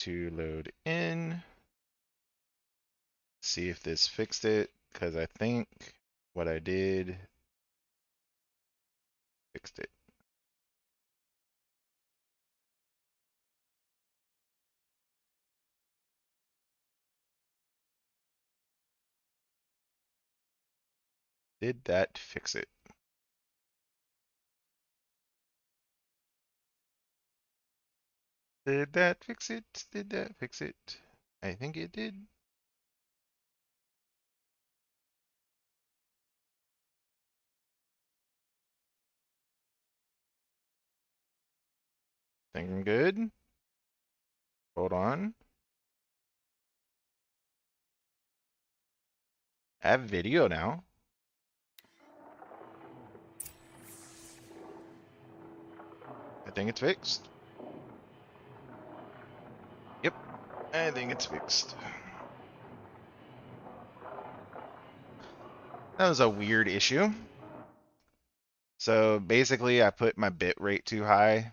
to load in. See if this fixed it, because I think what I did fixed it. Did that fix it? Did that fix it? Did that fix it? I think it did. Think I'm good. Hold on. I have video now. I think it's fixed. Yep, I think it's fixed. That was a weird issue. So basically I put my bit rate too high,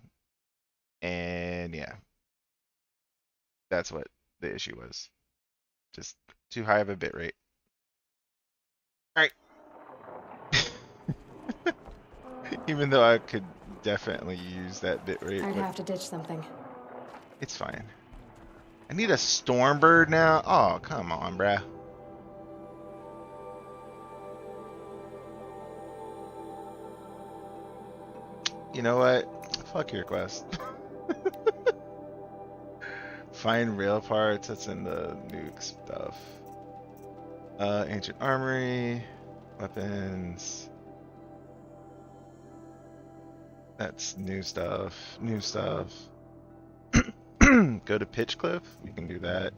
and yeah, that's what the issue was. Just too high of a bit rate. Alright. Even though I could definitely use that bit rate. I'd have to ditch something. It's fine. I need a Stormbird now? Oh, come on, bruh. You know what? Fuck your quest. Find rail parts, that's in the nuke stuff. Ancient armory, weapons. That's new stuff, new stuff. Go to Pitchcliff, we can do that.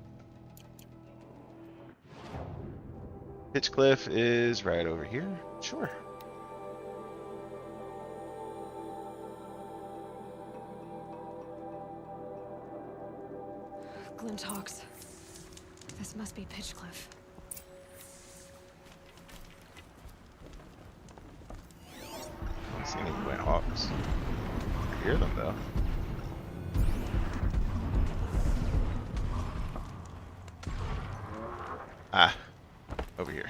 Pitchcliff is right over here, sure. Glinthawks. This must be Pitchcliff. I don't see any Glinthawks. I hear them though. Ah, over here.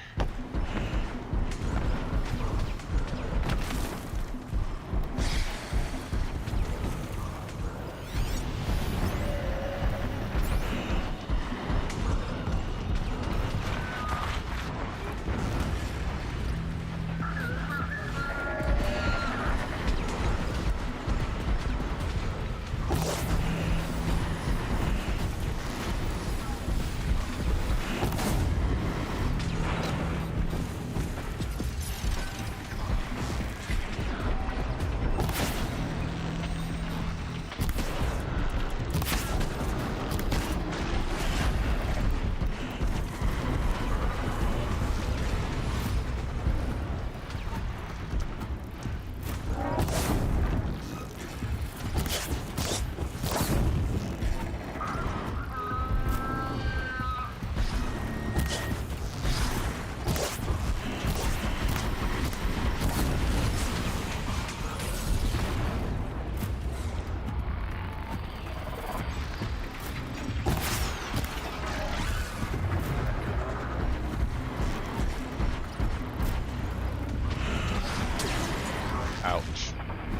Ouch.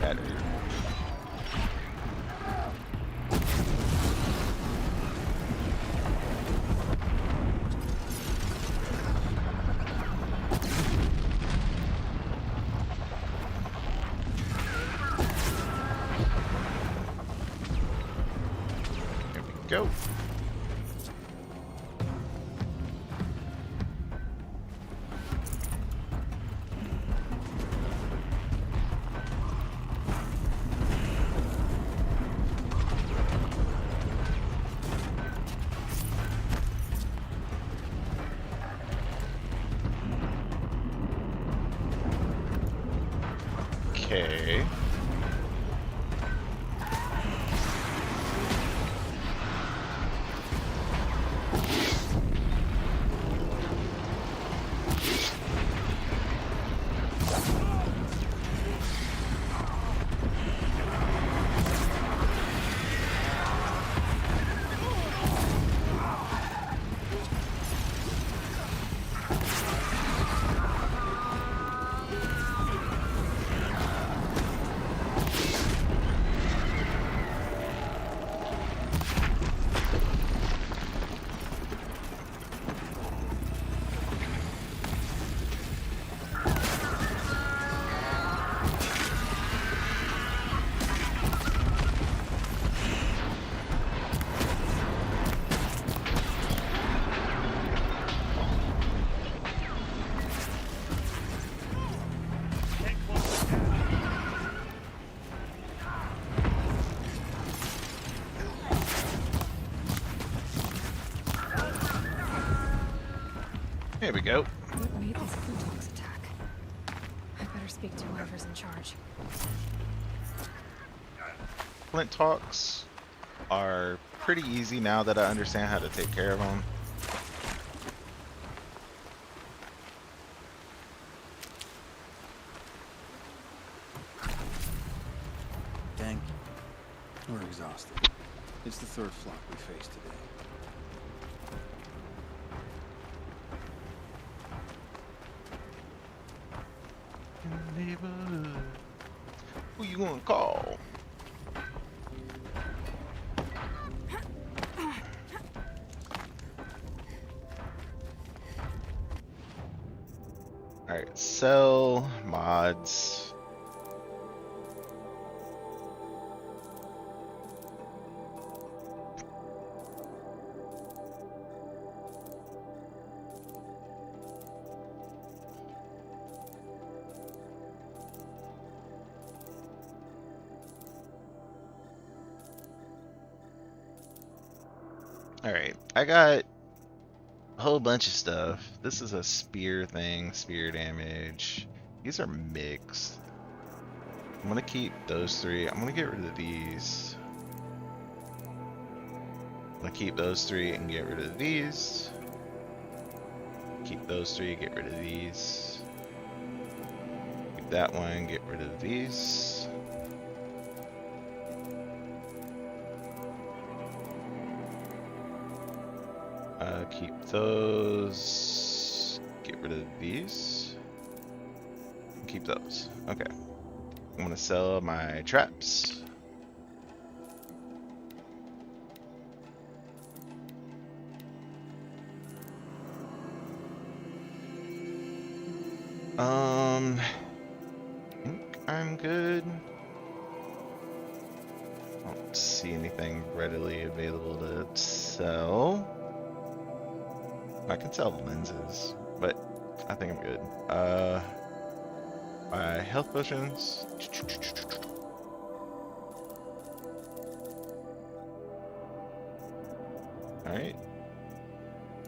That hurt. Here we go. Okay. Here we go. What made this Glintox attack? I better speak to whoever's in charge. Flint talks are pretty easy now that I understand how to take care of them. Dang. We're exhausted. It's the third flock we faced today. Neighborhood. Who you gonna call? Alright, sell mods. Alright, I got a whole bunch of stuff. This is a spear thing, spear damage. These are mixed. I'm gonna keep those three. I'm gonna get rid of these. I'm gonna keep those three and get rid of these. Keep those three, get rid of these. Keep that one, get rid of these. Keep those. Get rid of these. Keep those. Okay. I'm gonna sell my traps. I think I'm good. I don't see anything readily available to sell. I can sell lenses, but I think I'm good. Buy health potions. Alright.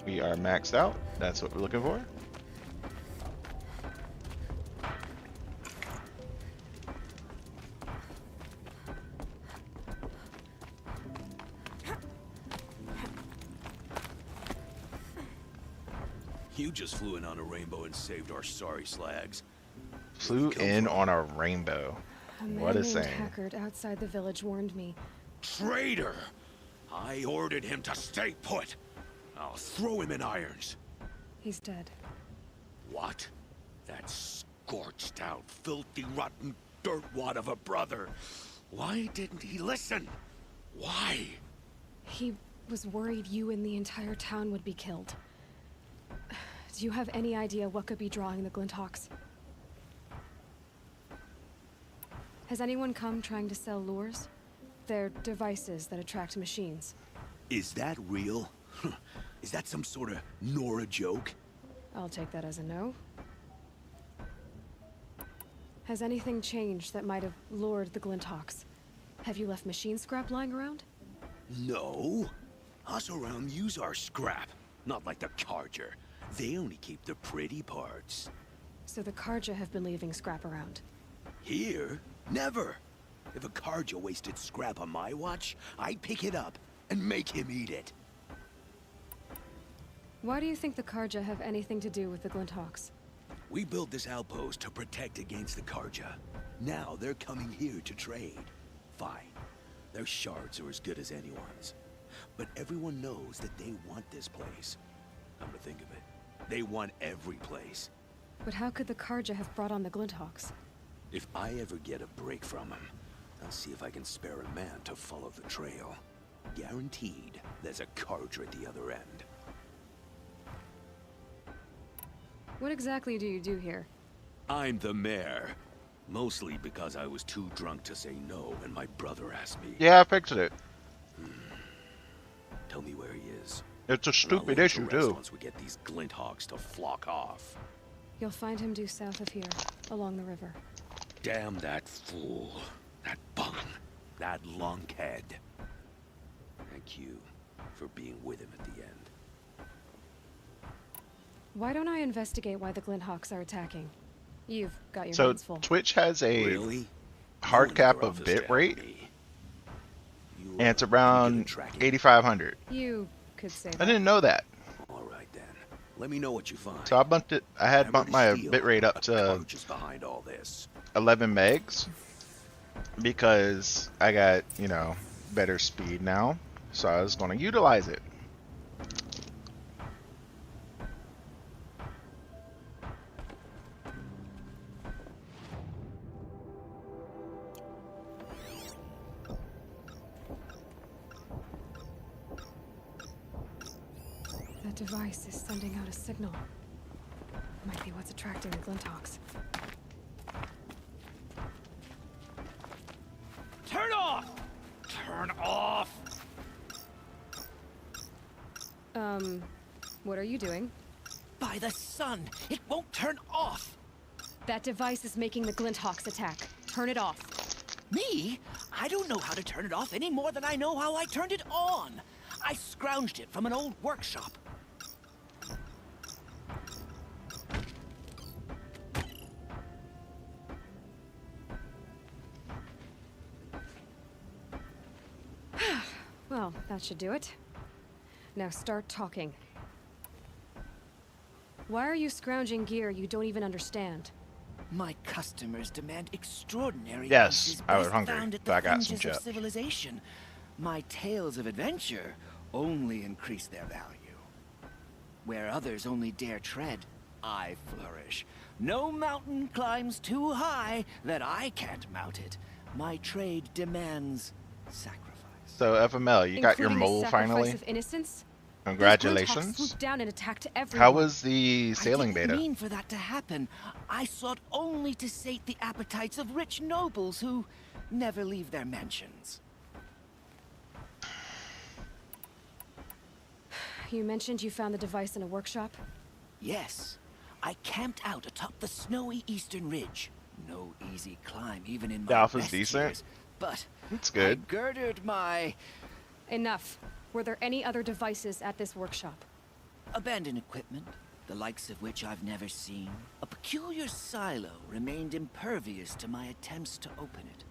We are maxed out. That's what we're looking for. You just flew in on a rainbow and saved our sorry slags. Flew in on a rainbow. What a man named saying. Hackard outside the village warned me. Traitor! I ordered him to stay put. I'll throw him in irons. He's dead. What? That scorched out, filthy, rotten dirtwad of a brother. Why didn't he listen? Why? He was worried you and the entire town would be killed. Do you have any idea what could be drawing the Glinthawks? Has anyone come trying to sell lures? They're devices that attract machines. Is that real? Is that some sort of Nora joke? I'll take that as a no. Has anything changed that might have lured the Glinthawks? Have you left machine scrap lying around? No. Us around use our scrap. Not like the Carger. They only keep the pretty parts. So the Karja have been leaving scrap around. Here? Never. If a Carja wasted scrap on my watch, I'd pick it up and make him eat it. Why do you think the Karja have anything to do with the Glinthawks? We built this outpost to protect against the Carja. Now they're coming here to trade. Fine. Their shards are as good as anyone's. But everyone knows that they want this place. Come to think of it, they want every place. But how could the Karja have brought on the Glinthawks? If I ever get a break from them, I'll see if I can spare a man to follow the trail. Guaranteed, there's a Carja at the other end. What exactly do you do here? I'm the mayor. Mostly because I was too drunk to say no when my brother asked me. Yeah, I fixed it. Tell me where he is. It's a And I'll stupid leave issue, the rest too. Once we get these Glinthawks to flock off. You'll find him due south of here, along the river. Damn that fool. That bum. That lunkhead. Thank you for being with him at the end. Why don't I investigate why the Glinthawks are attacking? You've got your So hands full. Twitch has a Really? hard You cap another of office bit jam rate, on me. and it's Any good at around tracking? 8,500. You could say I that. didn't know that. All right then. Let me know what you find. So I bumped it. I had Remember bumped to my steal, bit rate up but to Carge is behind all this. 11 megs because I got, you know, better speed now. So I was going to utilize it. That device is sending out a signal. Might be what's attracting the Glinthawks. Turn off! Turn off! What are you doing? By the sun, it won't turn off! That device is making the Glinthawks attack. Turn it off. Me? I don't know how to turn it off any more than I know how I turned it on. I scrounged it from an old workshop. Well, that should do it. Now start talking. Why are you scrounging gear you don't even understand? My customers demand extraordinary Yes, pieces I was best hungry, found at so the I got some fringes of chips. civilization. My tales of adventure only increase their value. Where others only dare tread, I flourish. No mountain climbs too high that I can't mount it. My trade demands sacrifice. So FML, you got your Including a mole sacrifice finally. of innocence? Those Glinthawks Congratulations. swooped down and attacked everyone. How was the sailing I didn't beta? mean for that to happen. I sought only to sate the appetites of rich nobles who never leave their mansions. You mentioned you found the device in a workshop? Yes, I camped out atop the snowy eastern ridge. No easy climb, even in The my alpha's best decent. years. But That's I good. girded my Enough. Were there any other devices at this workshop? abandoned equipment, the likes of which I've never seen. A peculiar silo remained impervious to my attempts to open it.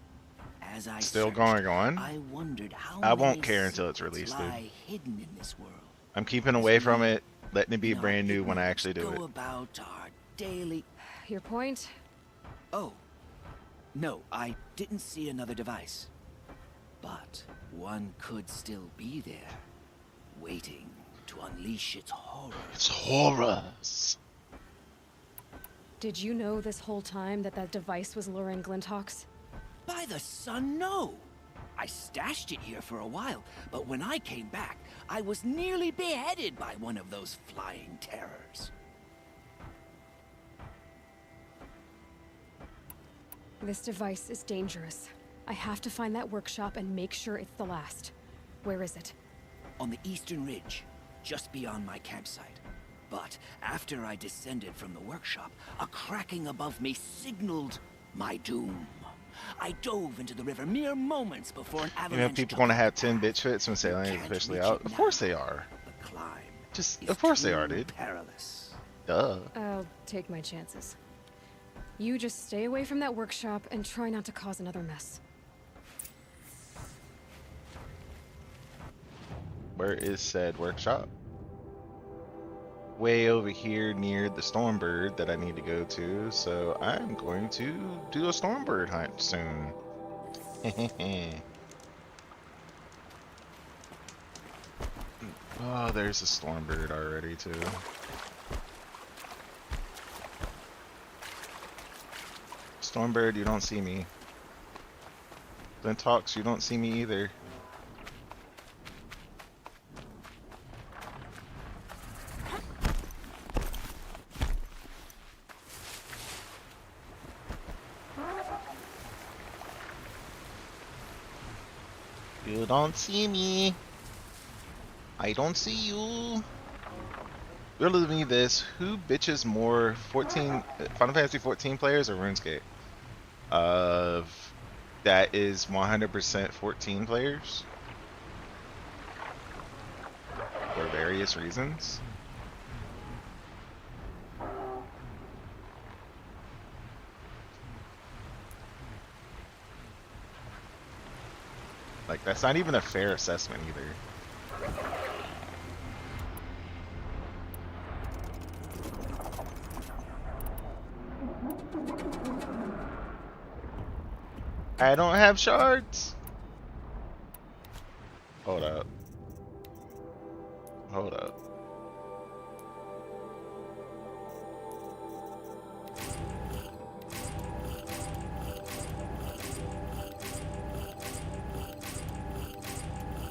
As I Still searched, going on? I wondered how I won't many care until it's secrets released, dude. lie hidden in this world. I'm keeping away from it, letting it be In our brand new when I ignorance, actually do go it. about our daily. Your point? Oh, no, I didn't see another device. But one could still be there, waiting to unleash its horror. It's horrors. Did you know this whole time that that device was luring Glinthawks? By the sun, no! I stashed it here for a while, but when I came back, I was nearly beheaded by one of those flying terrors. This device is dangerous. I have to find that workshop and make sure it's the last. Where is it? On the eastern ridge, just beyond my campsite. But after I descended from the workshop, a cracking above me signaled my doom. I dove into the river mere moments before an You avalanche. know, people took want to over have the 10 path. bitch fits when You sailing is can't officially reach out. it Of course now. they are. The climb Just, is of course they are, too dude. perilous. Duh. I'll take my chances. You just stay away from that workshop and try not to cause another mess. Where is said workshop? Way over here near the Stormbird that I need to go to, so I'm going to do a Stormbird hunt soon. Oh, there's a Stormbird already too. Stormbird, you don't see me. Glinthawks, you don't see me either. You don't see me. I don't see you. Riddle me this: who bitches more, 14 Final Fantasy 14 players or RuneScape? That is 100% 14 players for various reasons. Like, that's not even a fair assessment either. I don't have shards. Hold up. Hold up.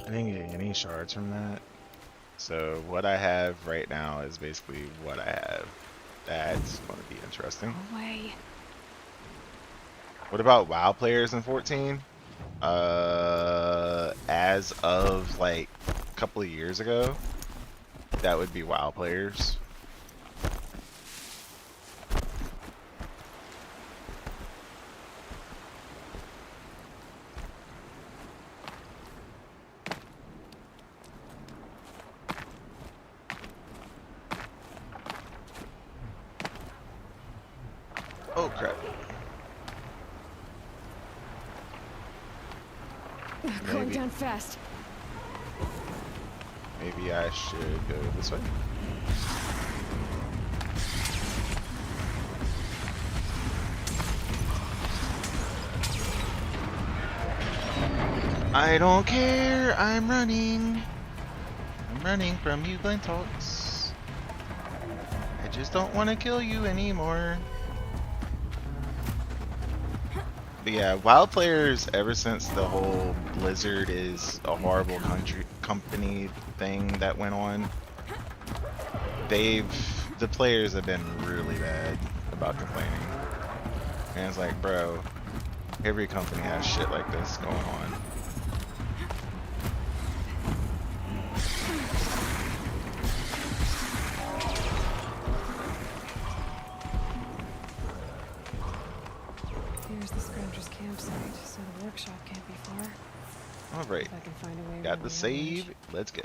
I didn't get any shards from that. So what I have right now is basically what I have. That's going to be interesting. Away. What about WoW players in 14? As of like a couple of years ago, that would be WoW players. Oh crap. Going Maybe, down fast. maybe I should go this way. I don't care. I'm running. I'm running from you, Glentalks. I just don't want to kill you anymore. But yeah, WoW players, ever since the whole Blizzard is a horrible company thing that went on, the players have been really bad about complaining. And it's like, bro, every company has shit like this going on. Here's the Scrounger's campsite, so the workshop can't be far. Alright, If I can find a way got around the the save. Let's go.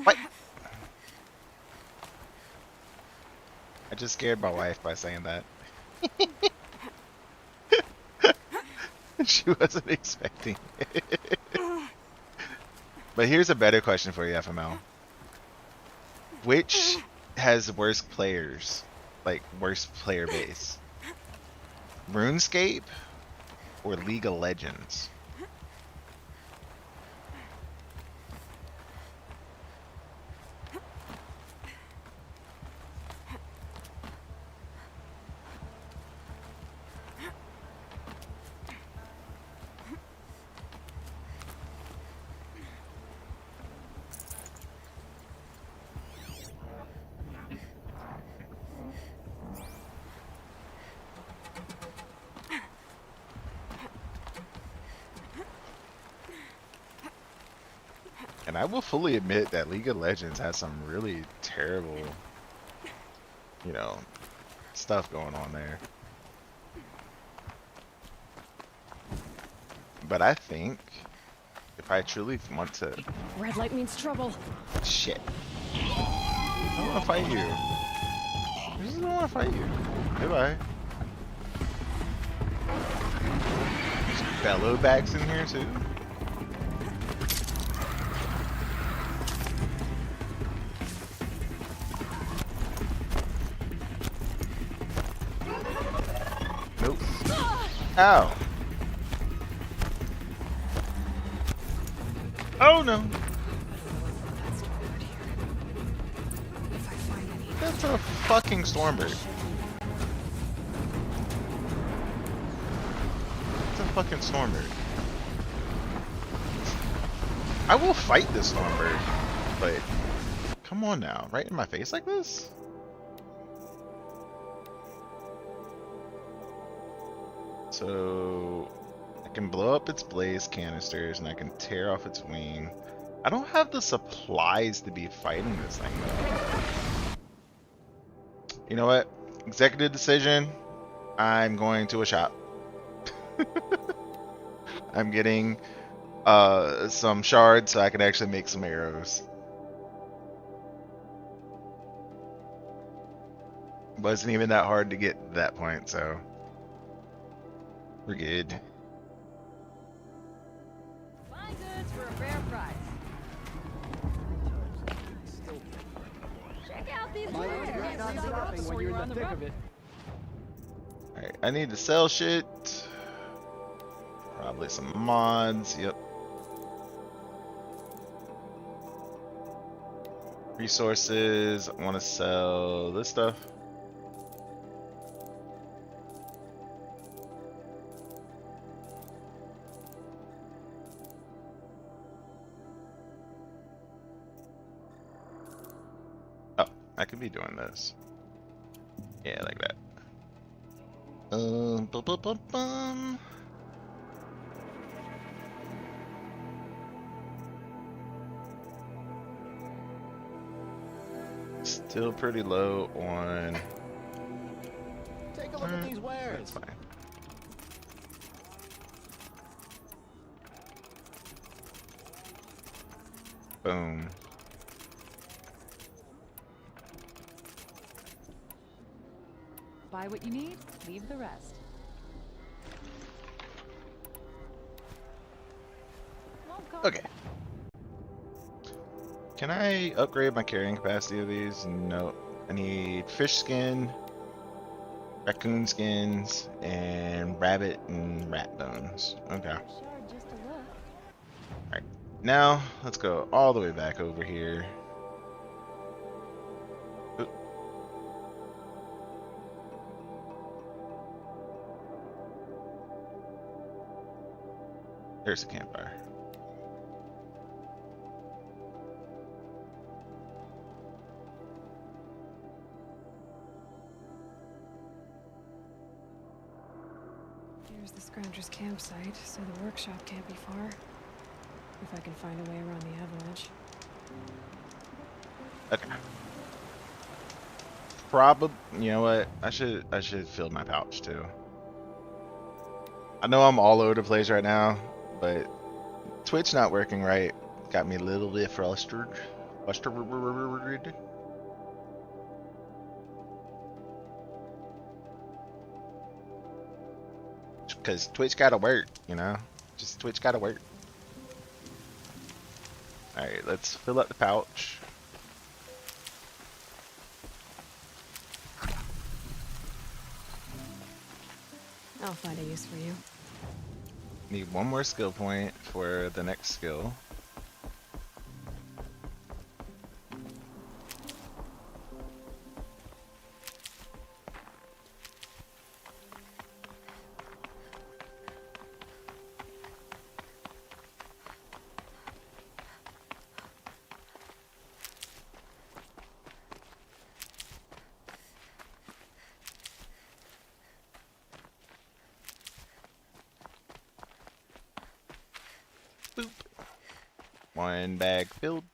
What? I just scared my wife by saying that. She wasn't expecting it. But here's a better question for you, FML. Which has worse players? Like, worst player base? RuneScape or League of Legends? And I will fully admit that League of Legends has some really terrible, you know, stuff going on there. But I think if I truly want to... Red light means trouble. Shit. I don't want to fight you. I just don't want to fight you. Goodbye. There's bellow bags in here too. Nope. Ow. Oh no. If I find any. That's a fucking Stormbird. It's a fucking Stormbird. I will fight this Stormbird, but come on now, right in my face like this? So I can blow up its blaze canisters and I can tear off its wing. I don't have the supplies to be fighting this thing though. You know what? Executive decision. I'm going to a shop. I'm getting some shards so I can actually make some arrows. Wasn't even that hard to get to that point, so we're good. Fine goods for a fair price. Check out these wares. Before you're on the road. Alright, I need to sell shit. Probably some mods, yep. Resources, I want to sell this stuff. Oh, I could be doing this. Yeah, like that. Bum, bum, bum, bum. Still pretty low on. Take a look at these wares. That's fine. Boom. Buy what you need, leave the rest. Won't cost Okay. Can I upgrade my carrying capacity of these? No. I need fish skin, raccoon skins, and rabbit and rat bones. Okay. Shard just a look. Alright. Now, let's go all the way back over here. Oop. There's a campfire. Here's the Scrounger's campsite, so the workshop can't be far. If I can find a way around the avalanche. Okay. Probably, you know what? I should fill my pouch too. I know I'm all over the place right now, but Twitch not working right got me a little bit frustrated. Because Twitch gotta work, you know? Just Twitch gotta work. Alright, let's fill up the pouch. I'll find a use for you. Need one more skill point for the next skill. Boop. One bag filled.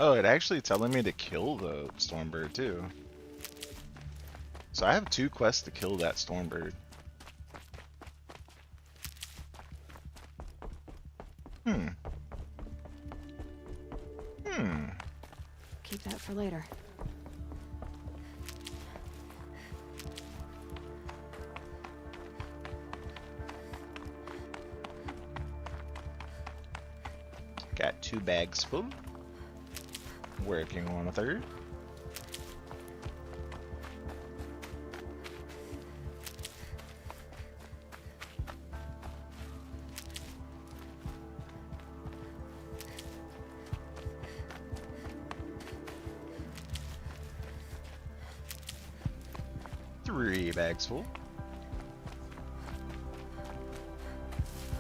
Oh, it actually telling me to kill the Stormbird too. So I have 2 quests to kill that Stormbird. Hmm. Keep that for later. Got 2 bags full. Working on a third. Three bags full.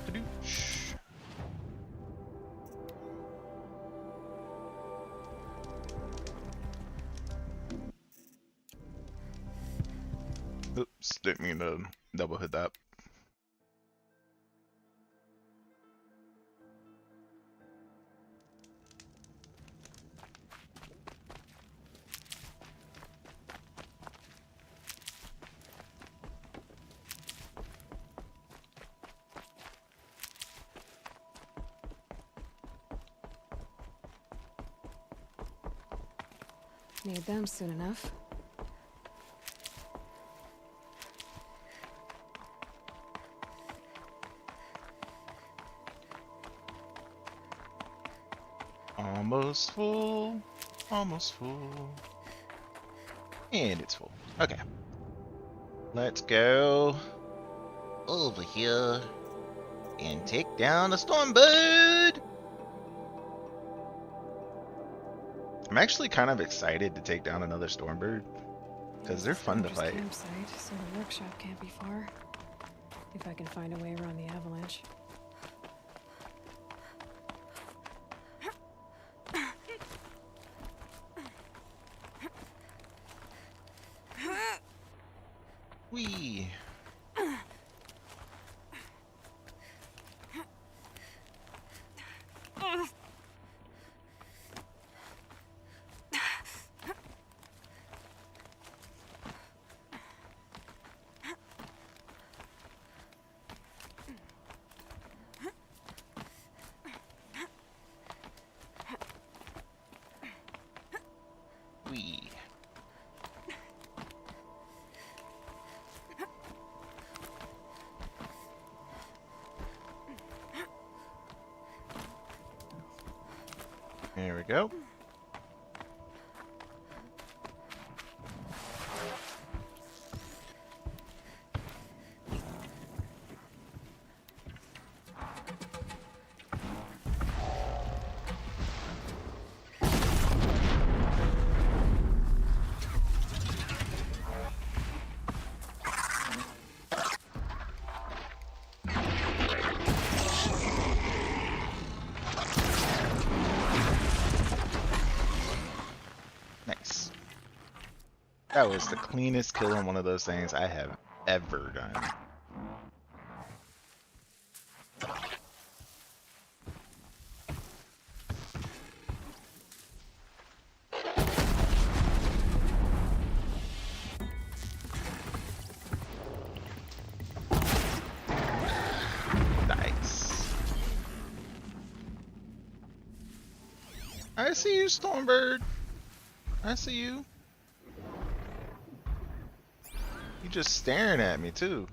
Kadoosh. Didn't mean to double hit that. Need them soon enough. Almost full. Almost full. And it's full. Okay. Let's go over here and take down the Stormbird. I'm actually kind of excited to take down another Stormbird because they're fun to fight. Campsite, so the workshop can't be far. If I can find a way around the avalanche. Wee. Wee. There we go. Nice. That was the cleanest kill on one of those things I have ever done. Nice. I see you, Stormbird. I see you. You just staring at me too.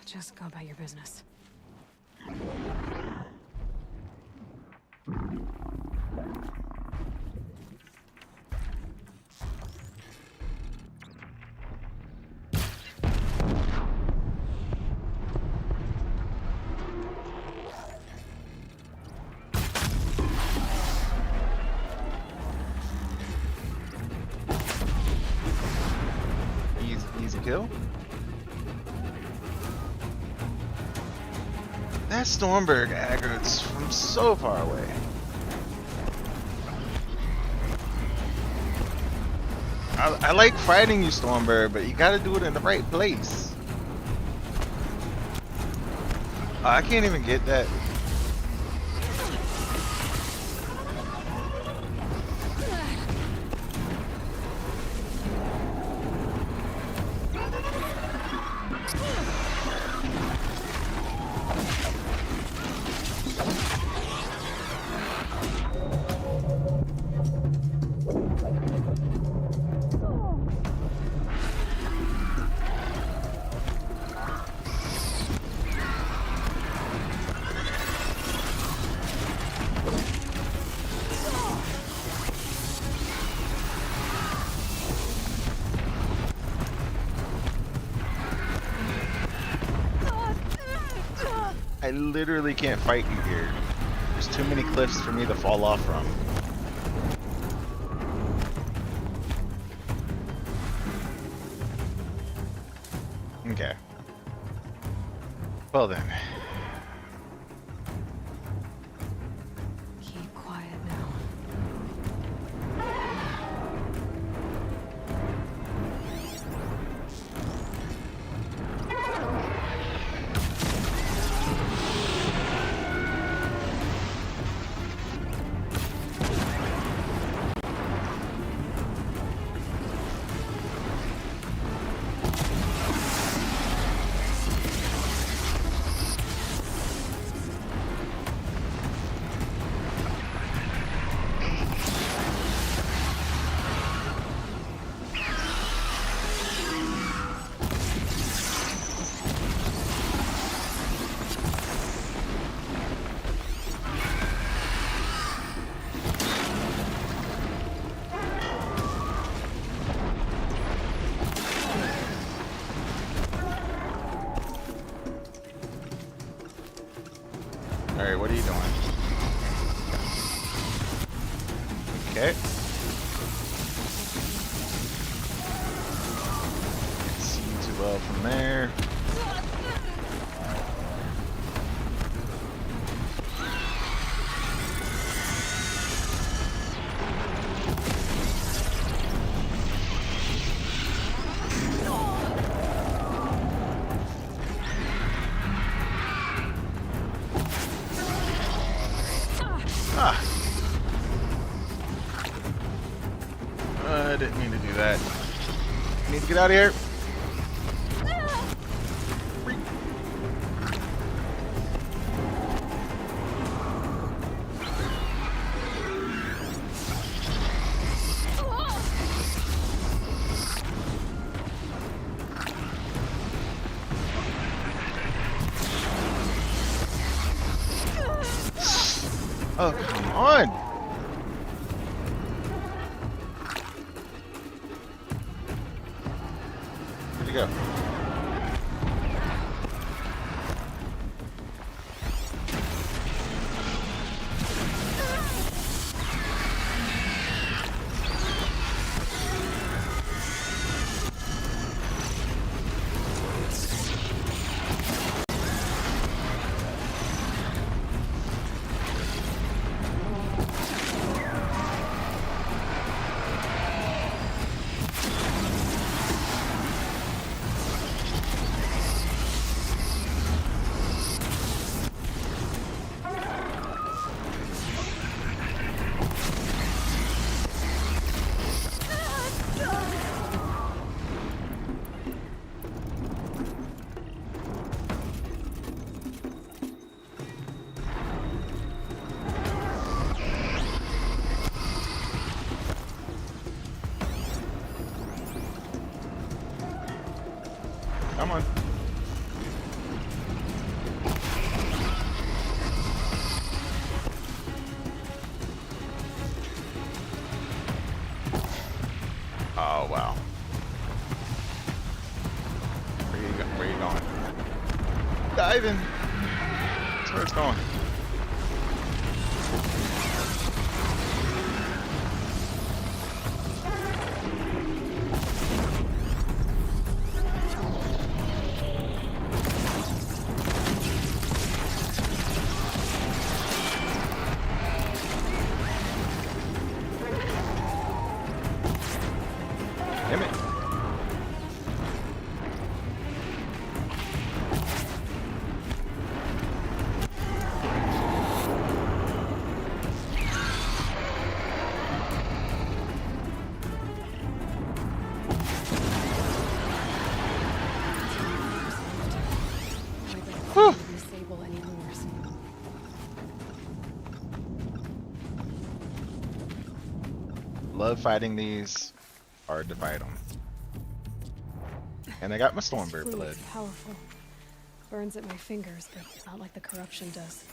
Just go about your business. Easy kill. That Stormberg aggro's from so far away. I like fighting you, Stormberg, but you gotta do it in the right place. I can't even get that. I literally can't fight you here. There's too many cliffs for me to fall off from. Okay. Well then. Keep quiet now. Alright, what are you doing? Okay. Can't see you too well from there. Ah! I didn't mean to do that. Need to get out of here. Oh, come on! Where'd you go? Come on. Oh, wow. Where you going? Diving! That's where it's going. Damn it. Whew. Disable any lures. Love fighting these. Hard to fight them. And I got my Stormbird Fluid's blood. powerful. Burns at my fingers, but not like the corruption does.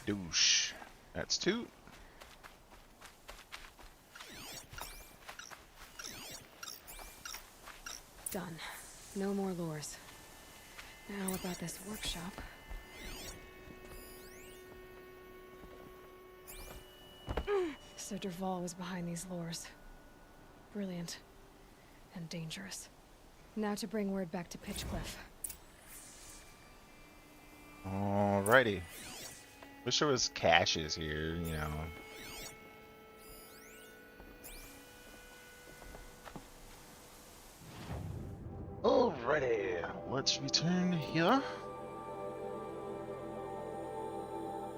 Douche. That's two. Done. No more lures. Now about this workshop. So Derval was behind these lures. Brilliant. And dangerous. Now to bring word back to Pitchcliff. Alrighty. Wish there was caches here, you know. Alrighty. Let's return here.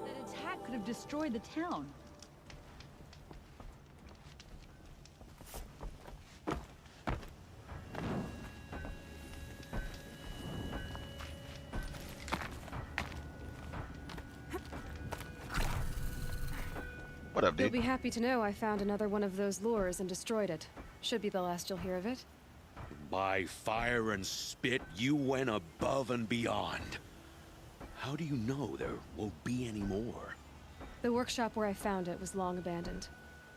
That attack could have destroyed the town. What up, You'll dude? be happy to know I found another one of those lures and destroyed it. Should be the last you'll hear of it. By fire and spit, you went above and beyond. How do you know there won't be any more? The workshop where I found it was long abandoned.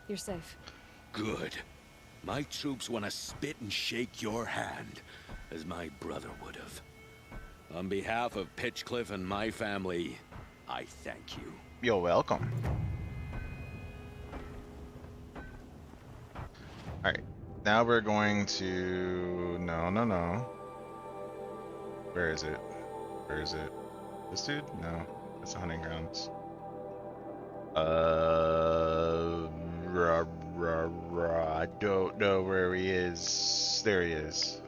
You're safe. Good. My troops want to spit and shake your hand, as my brother would have. On behalf of Pitchcliff and my family, I thank you. You're welcome. Alright. Now we're going to... No. Where is it? Where is it? This dude? No. That's the hunting grounds. I don't know where he is. There he is.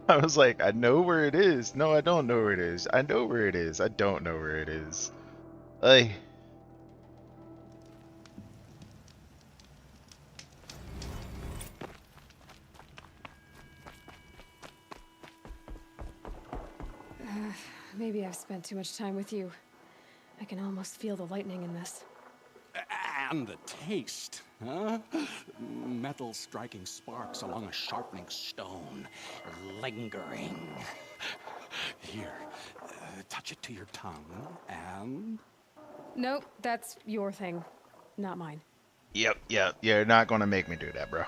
I was like, I know where it is. No, I don't know where it is. I know where it is. I don't know where it is. Ay. Maybe I've spent too much time with you. I can almost feel the lightning in this. And the taste, huh? Metal striking sparks along a sharpening stone, lingering. Here, touch it to your tongue, and... Nope, that's your thing, not mine. Yep. You're not gonna make me do that, bro.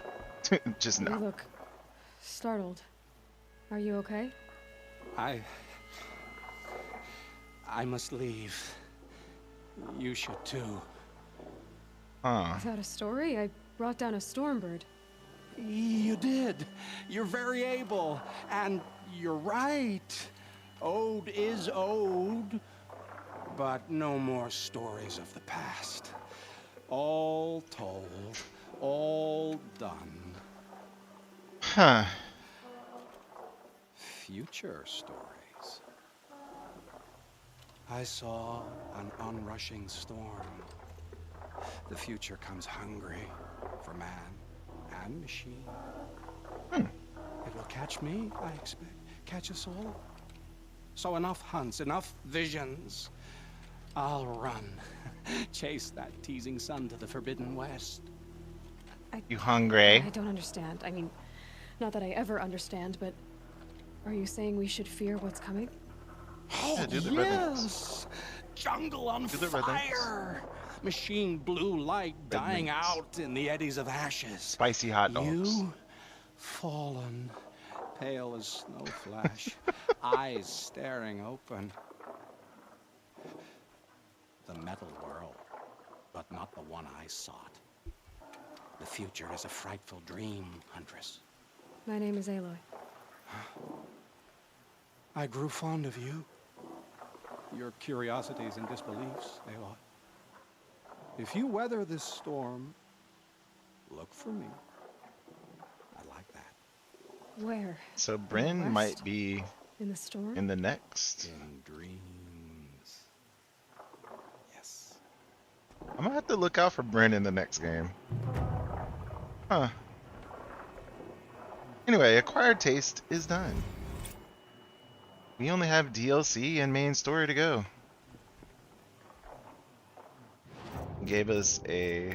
Just You no. look startled. Are you okay? I must leave. You should too. Huh. Without a story? I brought down a stormbird. You did. You're very able. And you're right. Ode is ode. But no more stories of the past. All told. All done. Huh. Future stories. I saw an onrushing storm. The future comes hungry for man and machine. It will catch me, I expect. Catch us all. So enough hunts, enough visions. I'll run. Chase that teasing sun to the forbidden west. You hungry? I don't understand. I mean, not that I ever understand, but are you saying we should fear what's coming? Oh, do the red things. yes! Jungle on Do the red things. fire! Machine blue light dying things. out in the eddies of ashes. Spicy hot dogs. You, fallen, pale as snow flash, eyes staring open. The metal world, but not the one I sought. The future is a frightful dream, Huntress. My name is Aloy. I grew fond of you. Your curiosities and disbeliefs, Aloy. If you weather this storm, look for me. I like that. Where? So Bryn might West? be In the storm? in the next. In dreams. Yes. I'm gonna have to look out for Bryn in the next game. Huh. Anyway, acquired taste is done. We only have DLC and main story to go. Gave us a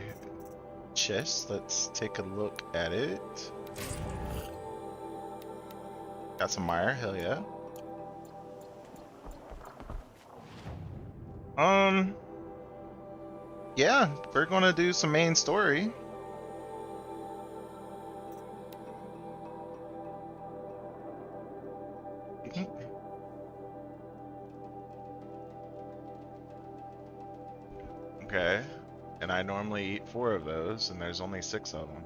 chest. Let's take a look at it. Got some mire, hell yeah. Yeah, we're gonna do some main story. Okay. And I normally eat 4 of those, and there's only 6 of them.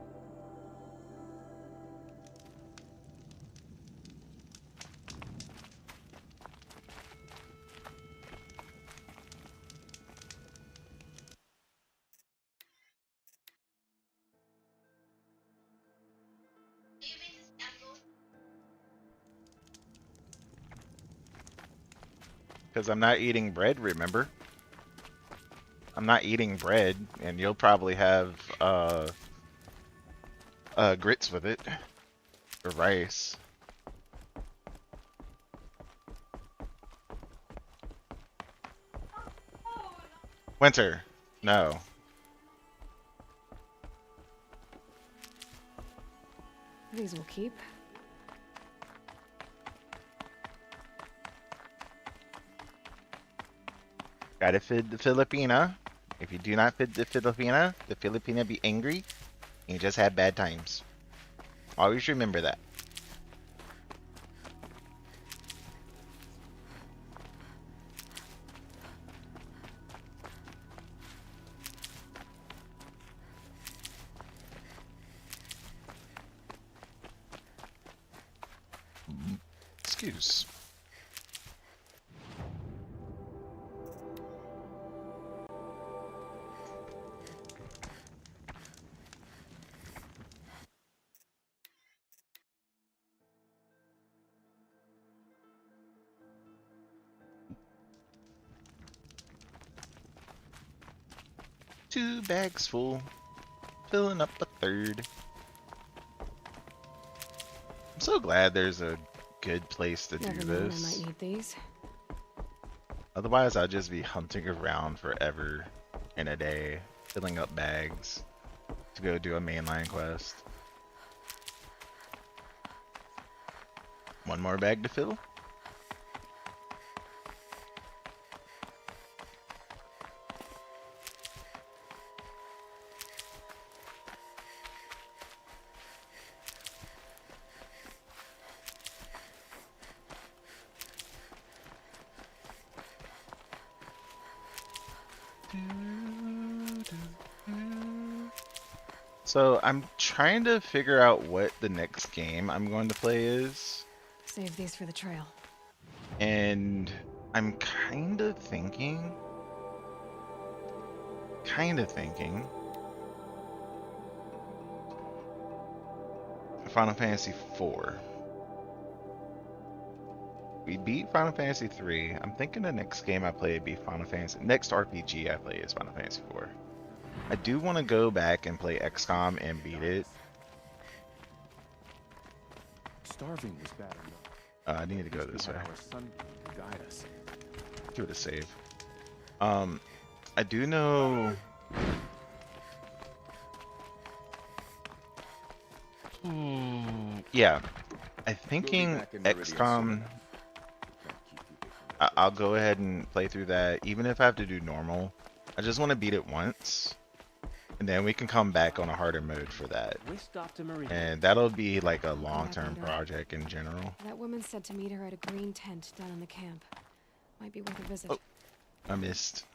Because I'm not eating bread, remember? I'm not eating bread, and you'll probably have grits with it, or rice. Winter, no. These will keep. Gotta feed the Filipina. If you do not feed the Filipina be angry, and you just have bad times. Always remember that. Excuse. Two bags full, filling up a third. I'm so glad there's a good place to do Never known I might this. need these. Otherwise, I'll just be hunting around forever in a day, filling up bags to go do a mainline quest. One more bag to fill? So I'm trying to figure out what the next game I'm going to play is, Save these for the trail. and I'm kind of thinking Final Fantasy 4. We beat Final Fantasy 3. I'm thinking the next game I play would be Final Fantasy. Next RPG I play is Final Fantasy 4. I do want to go back and play XCOM and beat it. Starving was bad enough. I need to go this way. Our son to guide us. Give it a save. I do know. Yeah, I'm thinking XCOM. I'll go ahead and play through that, even if I have to do normal. I just want to beat it once, and then we can come back on a harder mode for that. And that'll be like a long-term project in general. That woman said to meet her at a green tent down in the camp. Might be worth a visit. Oh, I missed.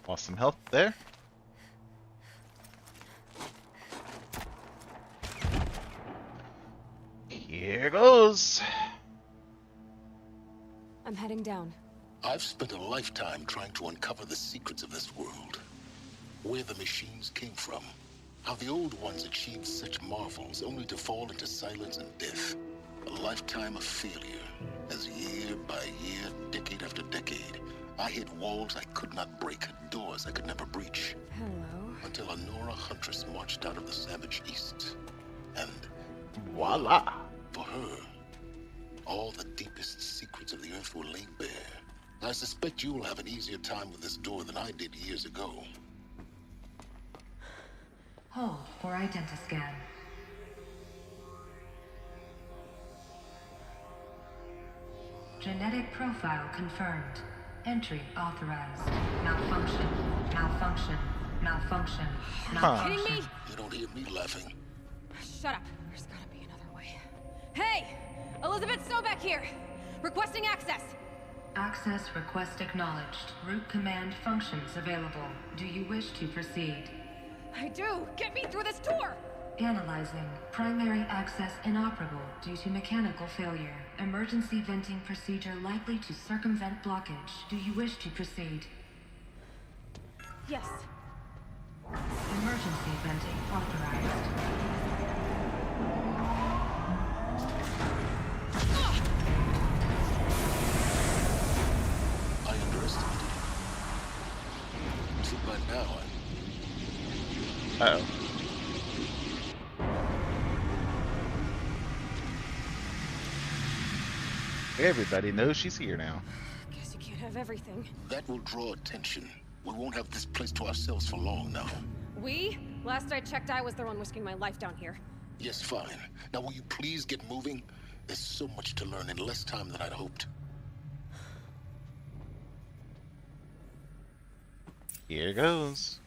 Lost some health there. Here goes. I'm heading down. I've spent a lifetime trying to uncover the secrets of this world. Where the machines came from. How the old ones achieved such marvels only to fall into silence and death. A lifetime of failure. As year by year, decade after decade, I hit walls I could not break, doors I could never breach. Hello. Until a Nora huntress marched out of the savage east. And voila! For her, all the deepest secrets of the earth were laid bare. I suspect you will have an easier time with this door than I did years ago. Hold for identiscan. Genetic profile confirmed. Entry authorized. Malfunction. Malfunction. Malfunction. Huh. Kidding me? You don't hear me laughing. Shut up. There's gotta be another way. Hey! Elizabeth Sobeck here! Requesting access! Access request acknowledged. Root command functions available. Do you wish to proceed? I do! Get me through this door! Analyzing. Primary access inoperable due to mechanical failure. Emergency venting procedure likely to circumvent blockage. Do you wish to proceed? Yes. Emergency venting authorized. I underestimated you. See, by now, Uh-oh. Everybody knows she's here now. Guess you can't have everything. that will draw attention. We won't have this place to ourselves for long now. We? Last I checked, I was the one risking my life down here. Yes, fine. Now will you please get moving? There's so much to learn in less time than I'd hoped. Here goes.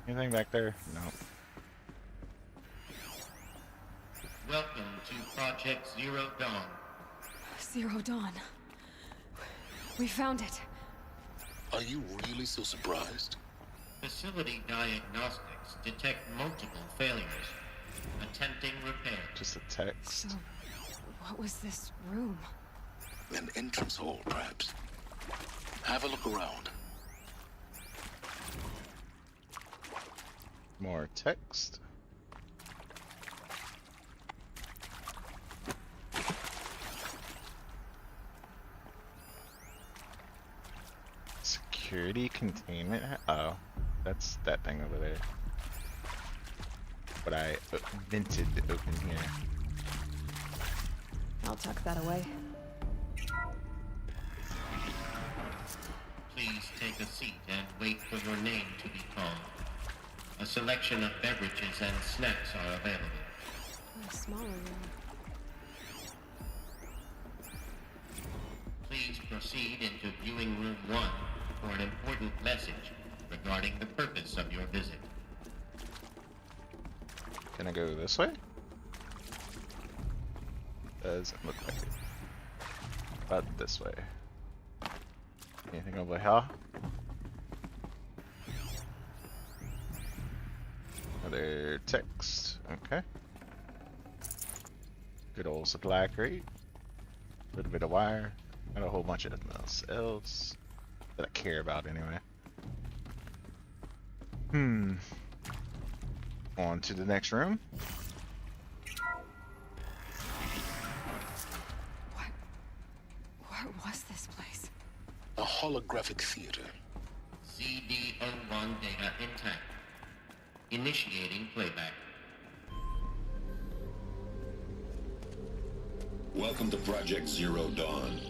Anything back there? No. Welcome to Project Zero Dawn. Zero Dawn. We found it. Are you really so surprised? Facility diagnostics detect multiple failures. Attempting repair. Just a text. So, what was this room? An entrance hall, perhaps. Have a look around. More text. Security containment. Oh, that's that thing over there. But I vented open here. I'll tuck that away. Please take a seat and wait for your name to be called. A selection of beverages and snacks are available. A smaller room. Please proceed into viewing room 1 for an important message regarding the purpose of your visit. Can I go this way? Doesn't look like it. But this way. Anything over here? Another text. Okay. Good old supply crate. A little bit of wire. Not a whole bunch of nothing else that I care about anyway. On to the next room. What was this place? A holographic theater. CD01 data intact. Initiating playback. Welcome to Project Zero Dawn.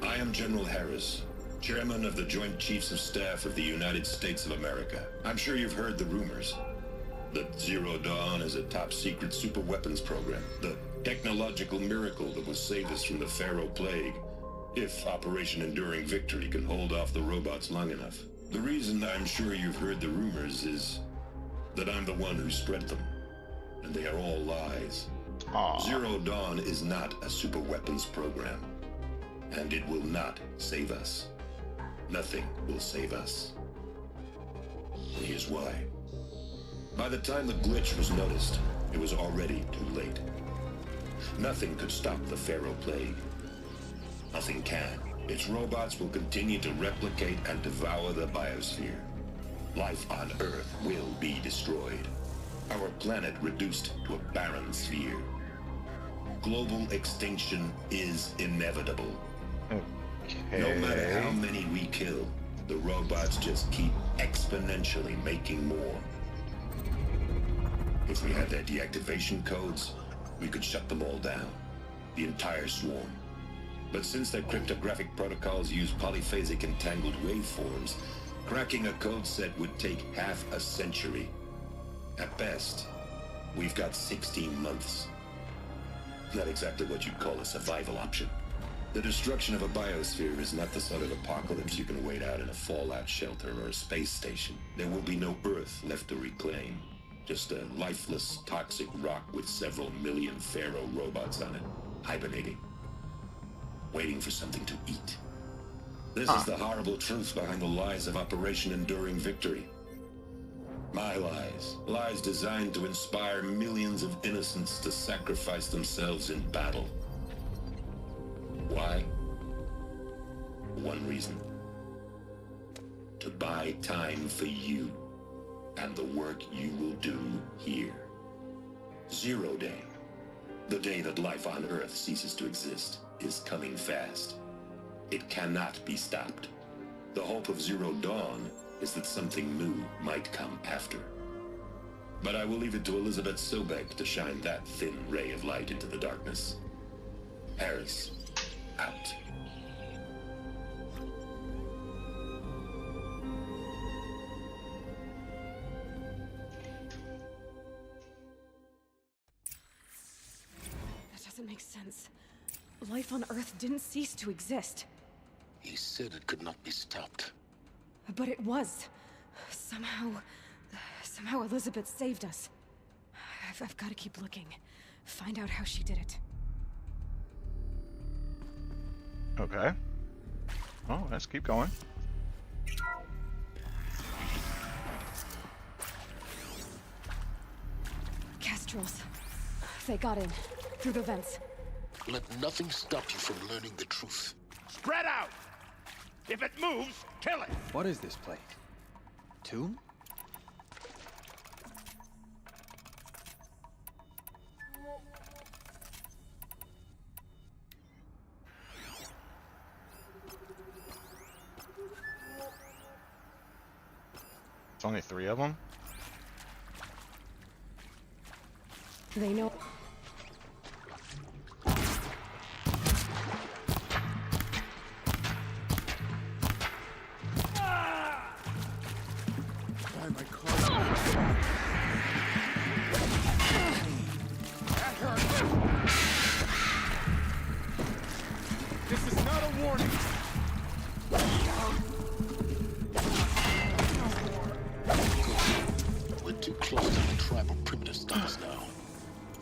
I am General Harris, Chairman of the Joint Chiefs of Staff of the United States of America. I'm sure you've heard the rumors that Zero Dawn is a top-secret superweapons program, the technological miracle that will save us from the Pharaoh Plague, if Operation Enduring Victory can hold off the robots long enough. The reason I'm sure you've heard the rumors is that I'm the one who spread them, and they are all lies. Aww. Zero Dawn is not a superweapons program, and it will not save us. Nothing will save us. And here's why. By the time the glitch was noticed, it was already too late. Nothing could stop the Pharaoh Plague. Nothing can. Its robots will continue to replicate and devour the biosphere. Life on Earth will be destroyed. Our planet reduced to a barren sphere. Global extinction is inevitable. Okay. No matter how many we kill, the robots just keep exponentially making more. If we had their deactivation codes, we could shut them all down. The entire swarm. But since their cryptographic protocols use polyphasic entangled waveforms, cracking a code set would take half a century. At best, we've got 16 months. Not exactly what you'd call a survival option. The destruction of a biosphere is not the sort of apocalypse you can wait out in a fallout shelter or a space station. There will be no Earth left to reclaim. Just a lifeless, toxic rock with several million Pharaoh robots on it, hibernating, waiting for something to eat. This is the horrible truth behind the lies of Operation Enduring Victory. My lies. Lies designed to inspire millions of innocents to sacrifice themselves in battle. Why? One reason. To buy time for you and the work you will do here. Zero Day, the day that life on Earth ceases to exist, is coming fast. It cannot be stopped. The hope of Zero Dawn is that something new might come after. But I will leave it to Elizabeth Sobek to shine that thin ray of light into the darkness. Harris, out. That doesn't make sense. Life on Earth didn't cease to exist. He said it could not be stopped. But it was. Somehow Elizabeth saved us. I've got to keep looking. Find out how she did it. Okay. Oh, let's keep going. Kestrels. They got in. Through the vents. Let nothing stop you from learning the truth. Spread out! If it moves, kill it! What is this place? Tomb? It's only 3 of them? They know. Why am I close? That hurt! This is not a warning! We're too close to the tribal primitive stars now.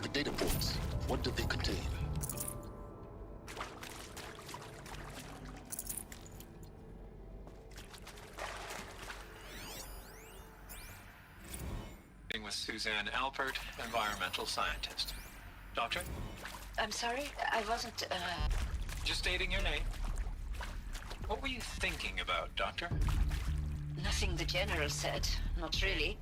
The data points, what do they contain? With Suzanne Alpert, environmental scientist. Doctor? I'm sorry, I wasn't, Just stating your name. What were you thinking about, Doctor? nothing the General said. Not really.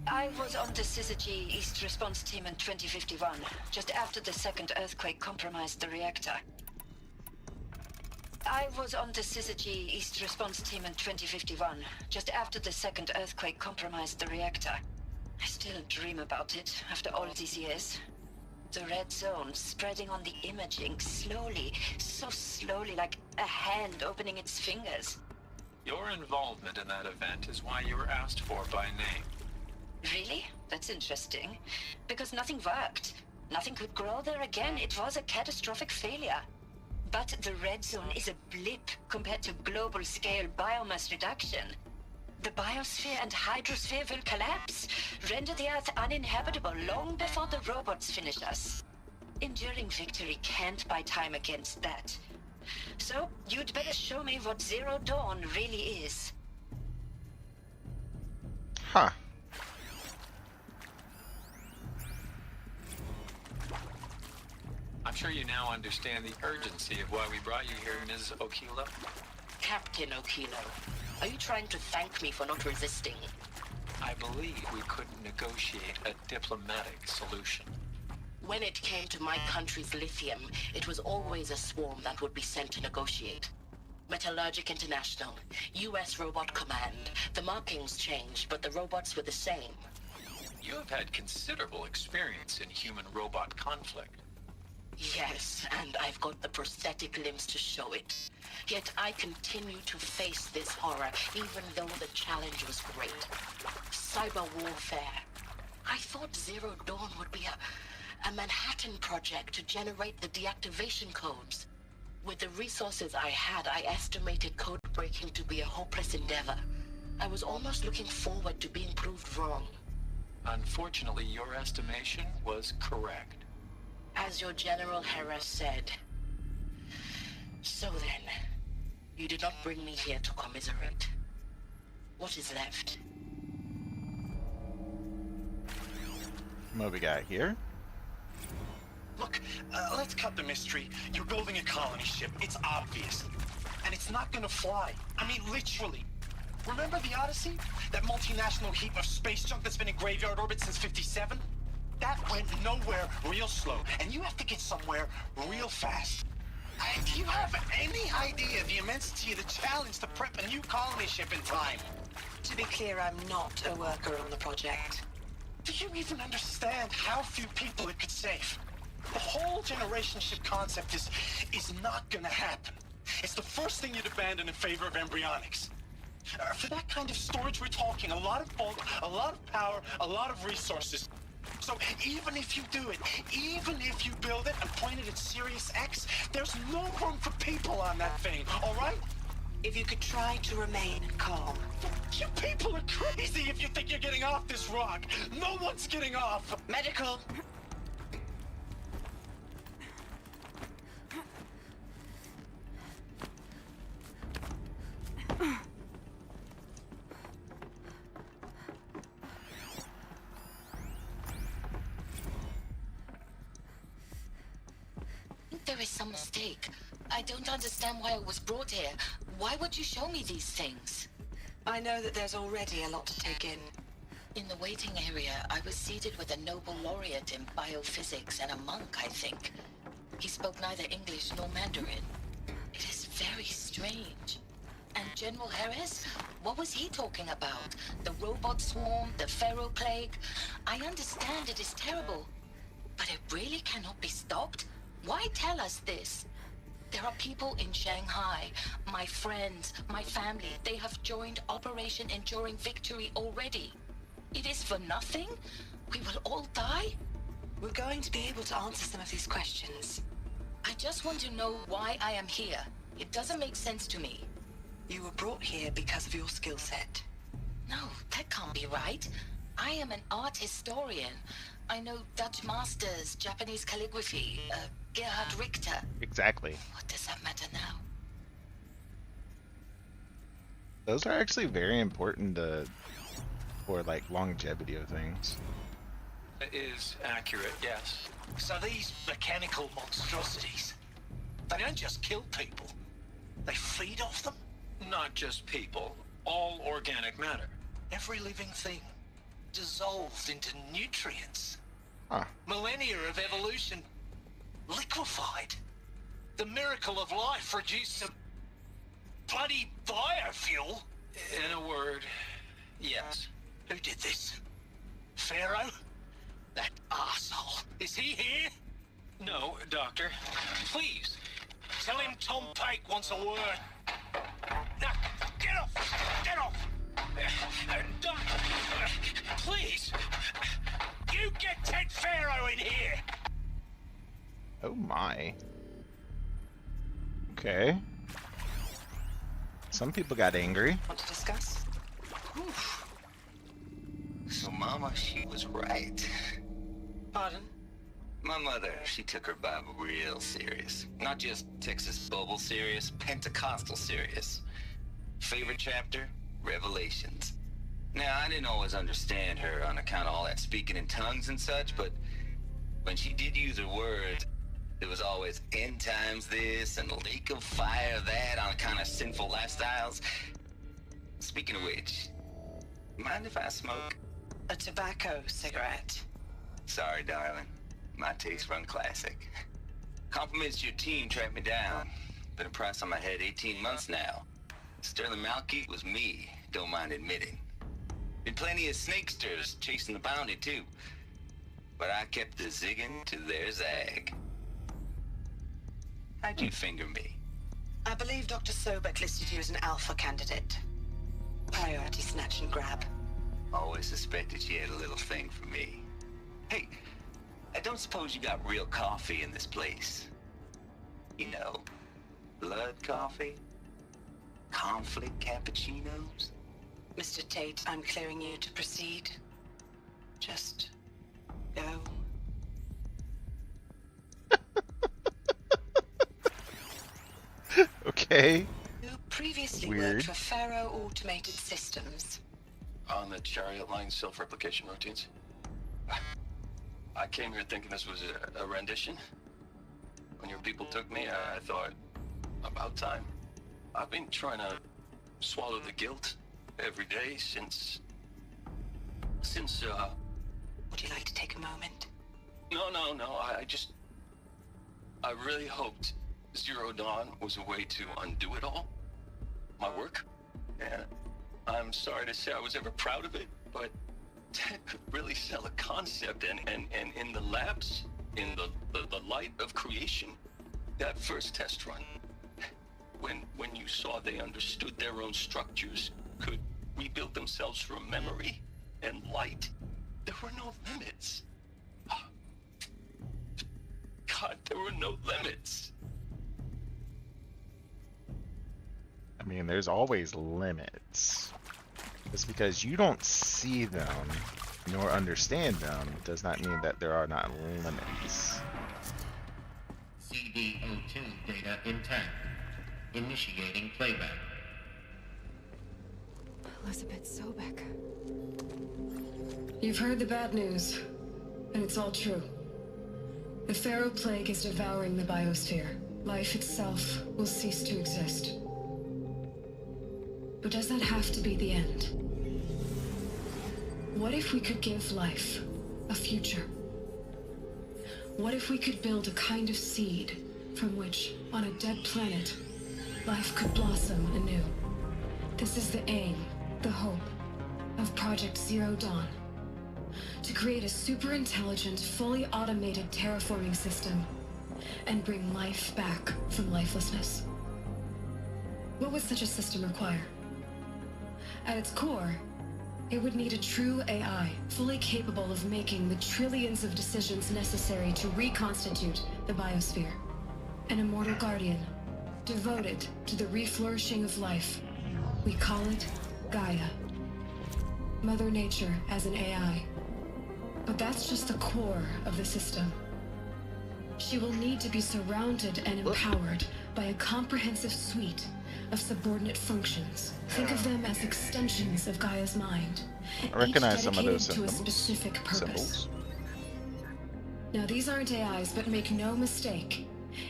I was on the Syzygy East Response Team in 2051, just after the second earthquake compromised the reactor. I was on the Syzygy East Response Team in 2051, just after the second earthquake compromised the reactor. I still dream about it, after all these years. The red zone spreading on the imaging, slowly, so slowly, like a hand opening its fingers. Your involvement in that event is why you were asked for by name. Really? That's interesting. Because nothing worked. Nothing could grow there again. It was a catastrophic failure. But the red zone is a blip compared to global-scale biomass reduction. The biosphere and hydrosphere will collapse, render the Earth uninhabitable long before the robots finish us. Enduring Victory can't buy time against that. So, you'd better show me what Zero Dawn really is. Huh. I'm sure you now understand the urgency of why we brought you here, Ms. Okilo. Captain Okilo, are you trying to thank me for not resisting? I believe we couldn't negotiate a diplomatic solution. When it came to my country's lithium, it was always a swarm that would be sent to negotiate. Metallurgic International, U.S. Robot Command. The markings changed, but the robots were the same. You have had considerable experience in human-robot conflict. Yes, and I've got the prosthetic limbs to show it. Yet I continue to face this horror, even though the challenge was great. Cyber warfare. I thought Zero Dawn would be a Manhattan project to generate the deactivation codes. With the resources I had, I estimated code breaking to be a hopeless endeavor. I was almost looking forward to being proved wrong. Unfortunately, your estimation was correct. As your General Hera said. So then, you did not bring me here to commiserate. What is left? What we got here? Look, let's cut the mystery. You're building a colony ship. It's obvious. And it's not gonna fly. I mean, literally. Remember the Odyssey? That multinational heap of space junk that's been in graveyard orbit since 57? That went nowhere real slow. And you have to get somewhere real fast. Do you have any idea the immensity of the challenge to prep a new colony ship in time? To be clear, I'm not a worker on the project. Do you even understand how few people it could save? The whole generation ship concept is not gonna happen. It's the first thing you'd abandon in favor of embryonics. For that kind of storage, we're talking a lot of bulk, a lot of power, a lot of resources. So even if you do it, even if you build it and point it at Sirius X, there's no room for people on that thing, all right? If you could try to remain calm. You people are crazy if you think you're getting off this rock. No one's getting off. Medical. There is some mistake. I don't understand why I was brought here. Why would you show me these things? I know that there's already a lot to take in. In the waiting area, I was seated with a Nobel laureate in biophysics and a monk, I think. He spoke neither English nor Mandarin. It is very strange. And General Harris? What was he talking about? The robot swarm, the Pharaoh plague? I understand it is terrible. But it really cannot be stopped? Why tell us this? There are people in Shanghai, my friends, my family. They have joined Operation Enduring Victory already. It is for nothing? We will all die? We're going to be able to answer some of these questions. I just want to know why I am here. It doesn't make sense to me. You were brought here because of your skill set. No, that can't be right. I am an art historian. I know Dutch masters, Japanese calligraphy, Gerhard Richter. Exactly. What does that matter now? Those are actually very important for like longevity of things. It is accurate, yes. So these mechanical monstrosities, they don't just kill people. They feed off them? Not just people. All organic matter. Every living thing dissolved into nutrients. Huh. Millennia of evolution liquefied. The miracle of life reduced to bloody biofuel. In a word, yes. Who did this? Pharaoh? That arsehole. Is he here? No, Doctor. Please. Tell him Tom Pake wants a word. Now, get off! Get off! Doctor, please! You get Ted Pharaoh in here! Oh my. Okay. Some people got angry. Want to discuss? Oof. So Mama, she was right. Pardon? My mother, she took her Bible real serious. Not just Texas Bible serious, Pentecostal serious. Favorite chapter? Revelations. Now, I didn't always understand her on account of all that speaking in tongues and such, but when she did use her words, it was always end times this and lake of fire that on account of sinful lifestyles. Speaking of which, mind if I smoke? A tobacco cigarette. Sorry, darling. My taste run classic. Compliments to your team tracked me down. Been a price on my head 18 months now. Sterling Malkeet was me, don't mind admitting. Been plenty of snakesters chasing the bounty too. But I kept the zigging to their zag. How'd you finger me? I believe Dr. Sobek listed you as an alpha candidate. Priority snatch and grab. Always suspected she had a little thing for me. Hey, I don't suppose you got real coffee in this place. You know, Blood coffee? Conflict cappuccinos? Mr. Tate, I'm clearing you to proceed. Just go. Okay. You previously Weird. worked for Faro Automated Systems. On the chariot line self-replication routines. I came here thinking this was a rendition. When your people took me, I thought, about time. I've been trying to swallow the guilt every day since, Would you like to take a moment? No, I really hoped Zero Dawn was a way to undo it all. My work. And I'm sorry to say I was ever proud of it, but Tech could really sell a concept, and in the labs, in the light of creation, that first test run, when you saw they understood their own structures, could rebuild themselves from memory and light, there were no limits. God, there were no limits. I mean, there's always limits. Just because you don't see them nor understand them does not mean that there are not limits. CD02 data intact. Initiating playback. Elizabeth Sobek. You've heard the bad news, and it's all true. The Pharaoh Plague is devouring the biosphere. Life itself will cease to exist. But does that have to be the end? What if we could give life a future? What if we could build a kind of seed from which, on a dead planet, life could blossom anew? This is the aim, the hope, of Project Zero Dawn. To create a super-intelligent, fully automated terraforming system and bring life back from lifelessness. What would such a system require? At its core, it would need a true AI, fully capable of making the trillions of decisions necessary to reconstitute the biosphere. An immortal guardian, devoted to the reflourishing of life. We call it Gaia. Mother Nature as an AI. But that's just the core of the system. She will need to be surrounded and empowered by a comprehensive suite of subordinate functions. Think of them as extensions of Gaia's mind. I recognize each some of those dedicated to a specific purpose. symbols. Now these aren't AIs, but make no mistake.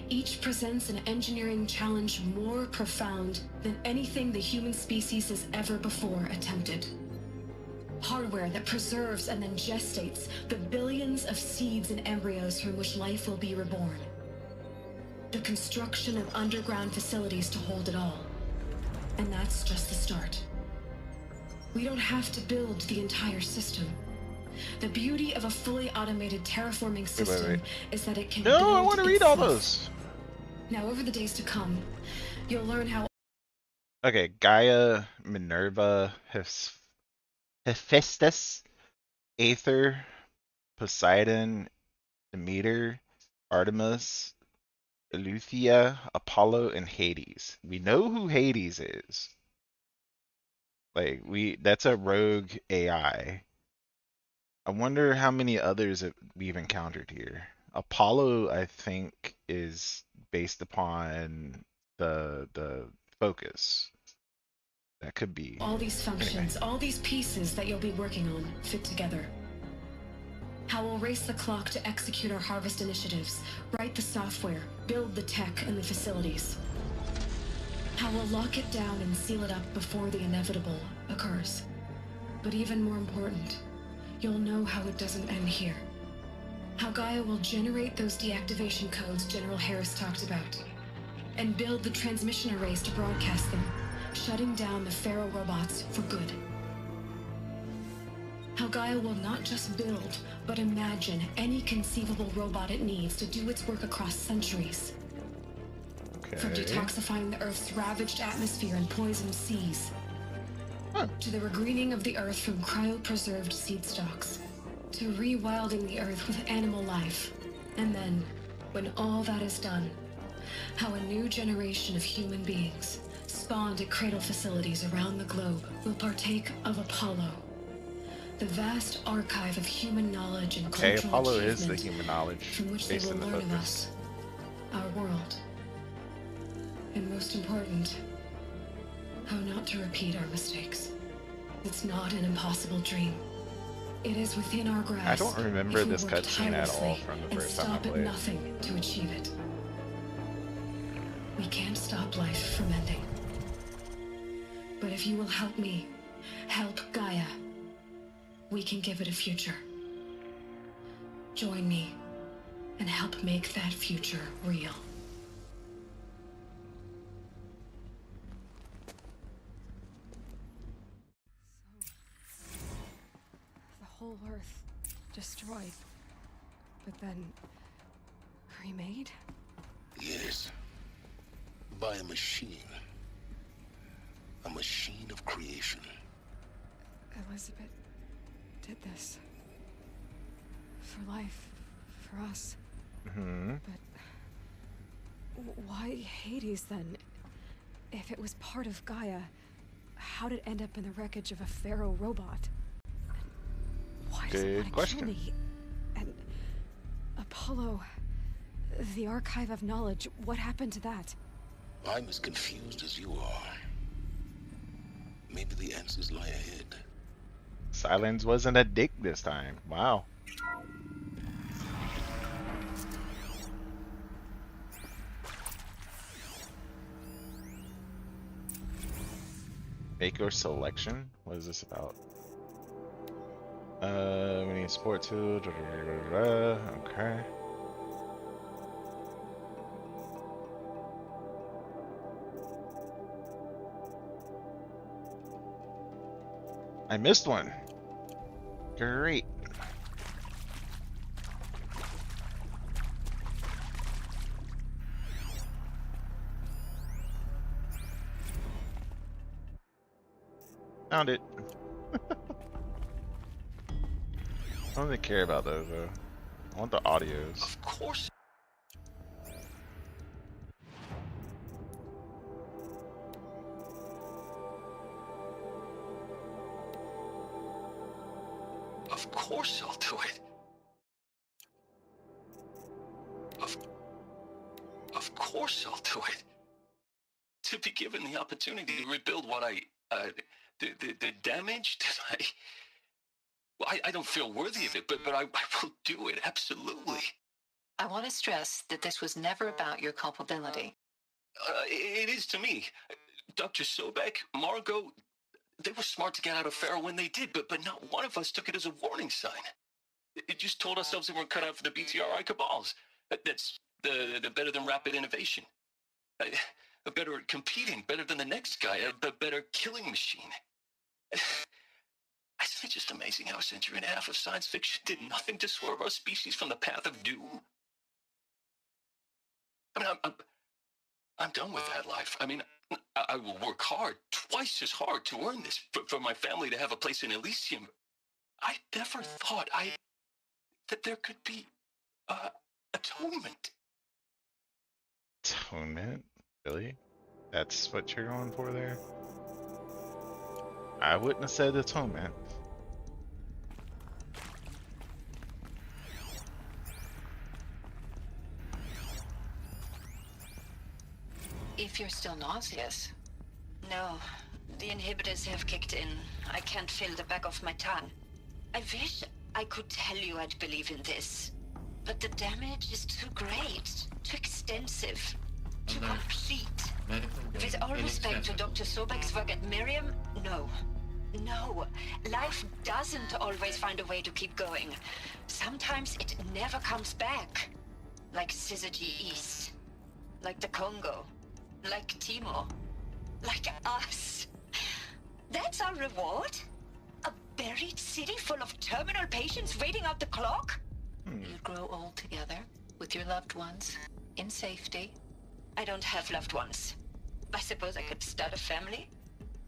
Each presents an engineering challenge more profound than anything the human species has ever before attempted. Hardware that preserves and then gestates the billions of seeds and embryos from which life will be reborn. The construction of underground facilities to hold it all. And that's just the start. We don't have to build the entire system. The beauty of a fully automated terraforming system is that it can build No, I want to read all itself. those. Now, over the days to come, you'll learn how. Okay, Gaia, Minerva, Hephaestus, Aether, Poseidon, Demeter, Artemis, Eleuthia, Apollo, and Hades. We know who Hades is. Like, that's a rogue AI. I wonder how many others that we've encountered here. Apollo, I think, is based upon the focus. That could be. All these functions, all these pieces that you'll be working on fit together. How we'll race the clock to execute our harvest initiatives, write the software, build the tech and the facilities. How we'll lock it down and seal it up before the inevitable occurs. But even more important, you'll know how it doesn't end here. How Gaia will generate those deactivation codes General Harris talked about, and build the transmission arrays to broadcast them, shutting down the Pharaoh robots for good. How Gaia will not just build, but imagine any conceivable robot it needs to do its work across centuries. From detoxifying the Earth's ravaged atmosphere and poisoned seas, to the regreening of the Earth from cryopreserved seed stocks, to rewilding the Earth with animal life. And then, when all that is done, how a new generation of human beings, spawned at cradle facilities around the globe, will partake of Apollo, the vast archive of human knowledge and Okay, cultural Apollo is the achievement human knowledge from which they based will in the learn of focus. us, our world, and most important, how not to repeat our mistakes. It's not an impossible dream. It is within our grasp. I don't remember if we this work cutscene at all tirelessly from the and first time I stop at played. nothing to achieve it. We can't stop life from ending. But if you will help me, help Gaia, we can give it a future. Join me and help make that future real. The whole Earth destroyed, but then remade? Yes. By a machine. A machine of creation. Elizabeth did this. For life, for us. Mm-hmm. But why Hades then? If it was part of Gaia, how did it end up in the wreckage of a pharaoh robot? And why does it Good want to question. kill me? And Apollo, the archive of knowledge, what happened to that? I'm as confused as you are. Maybe the answers lie ahead. Silence wasn't a dick this time. Wow. Make your selection? What is this about? We need sports food. Okay. I missed one. Great. Found it. I don't really care about those though. I want the audios. Of course. Of course I'll do it. Of course I'll do it. To be given the opportunity to rebuild what the damage that I don't feel worthy of it, but I will do it, absolutely. I want to stress that this was never about your culpability. It is to me. Dr. Sobek, Margot, they were smart to get out of Pharaoh when they did, but not one of us took it as a warning sign. It just told ourselves that we're cut out for the BTRI cabals. That's the better than rapid innovation. A better at competing, better than the next guy, a better killing machine. Isn't it just amazing how a century and a half of science fiction did nothing to swerve our species from the path of doom? I mean, I'm done with that life. I mean, I will work hard, twice as hard, to earn this, for my family to have a place in Elysium. I never thought that there could be atonement. Atonement? Really? That's what you're going for there? I wouldn't have said atonement. If you're still nauseous. No, the inhibitors have kicked in. I can't feel the back of my tongue. I wish I could tell you I'd believe in this. But the damage is too great, too extensive, too complete. With all respect to Dr. Sobek's work at Miriam, no. No, life doesn't always find a way to keep going. Sometimes it never comes back. Like Syzygy East. Like the Congo. Like Timor. Like us. That's our reward? A buried city full of terminal patients waiting out the clock? You grow old together, with your loved ones, in safety. I don't have loved ones. I suppose I could start a family?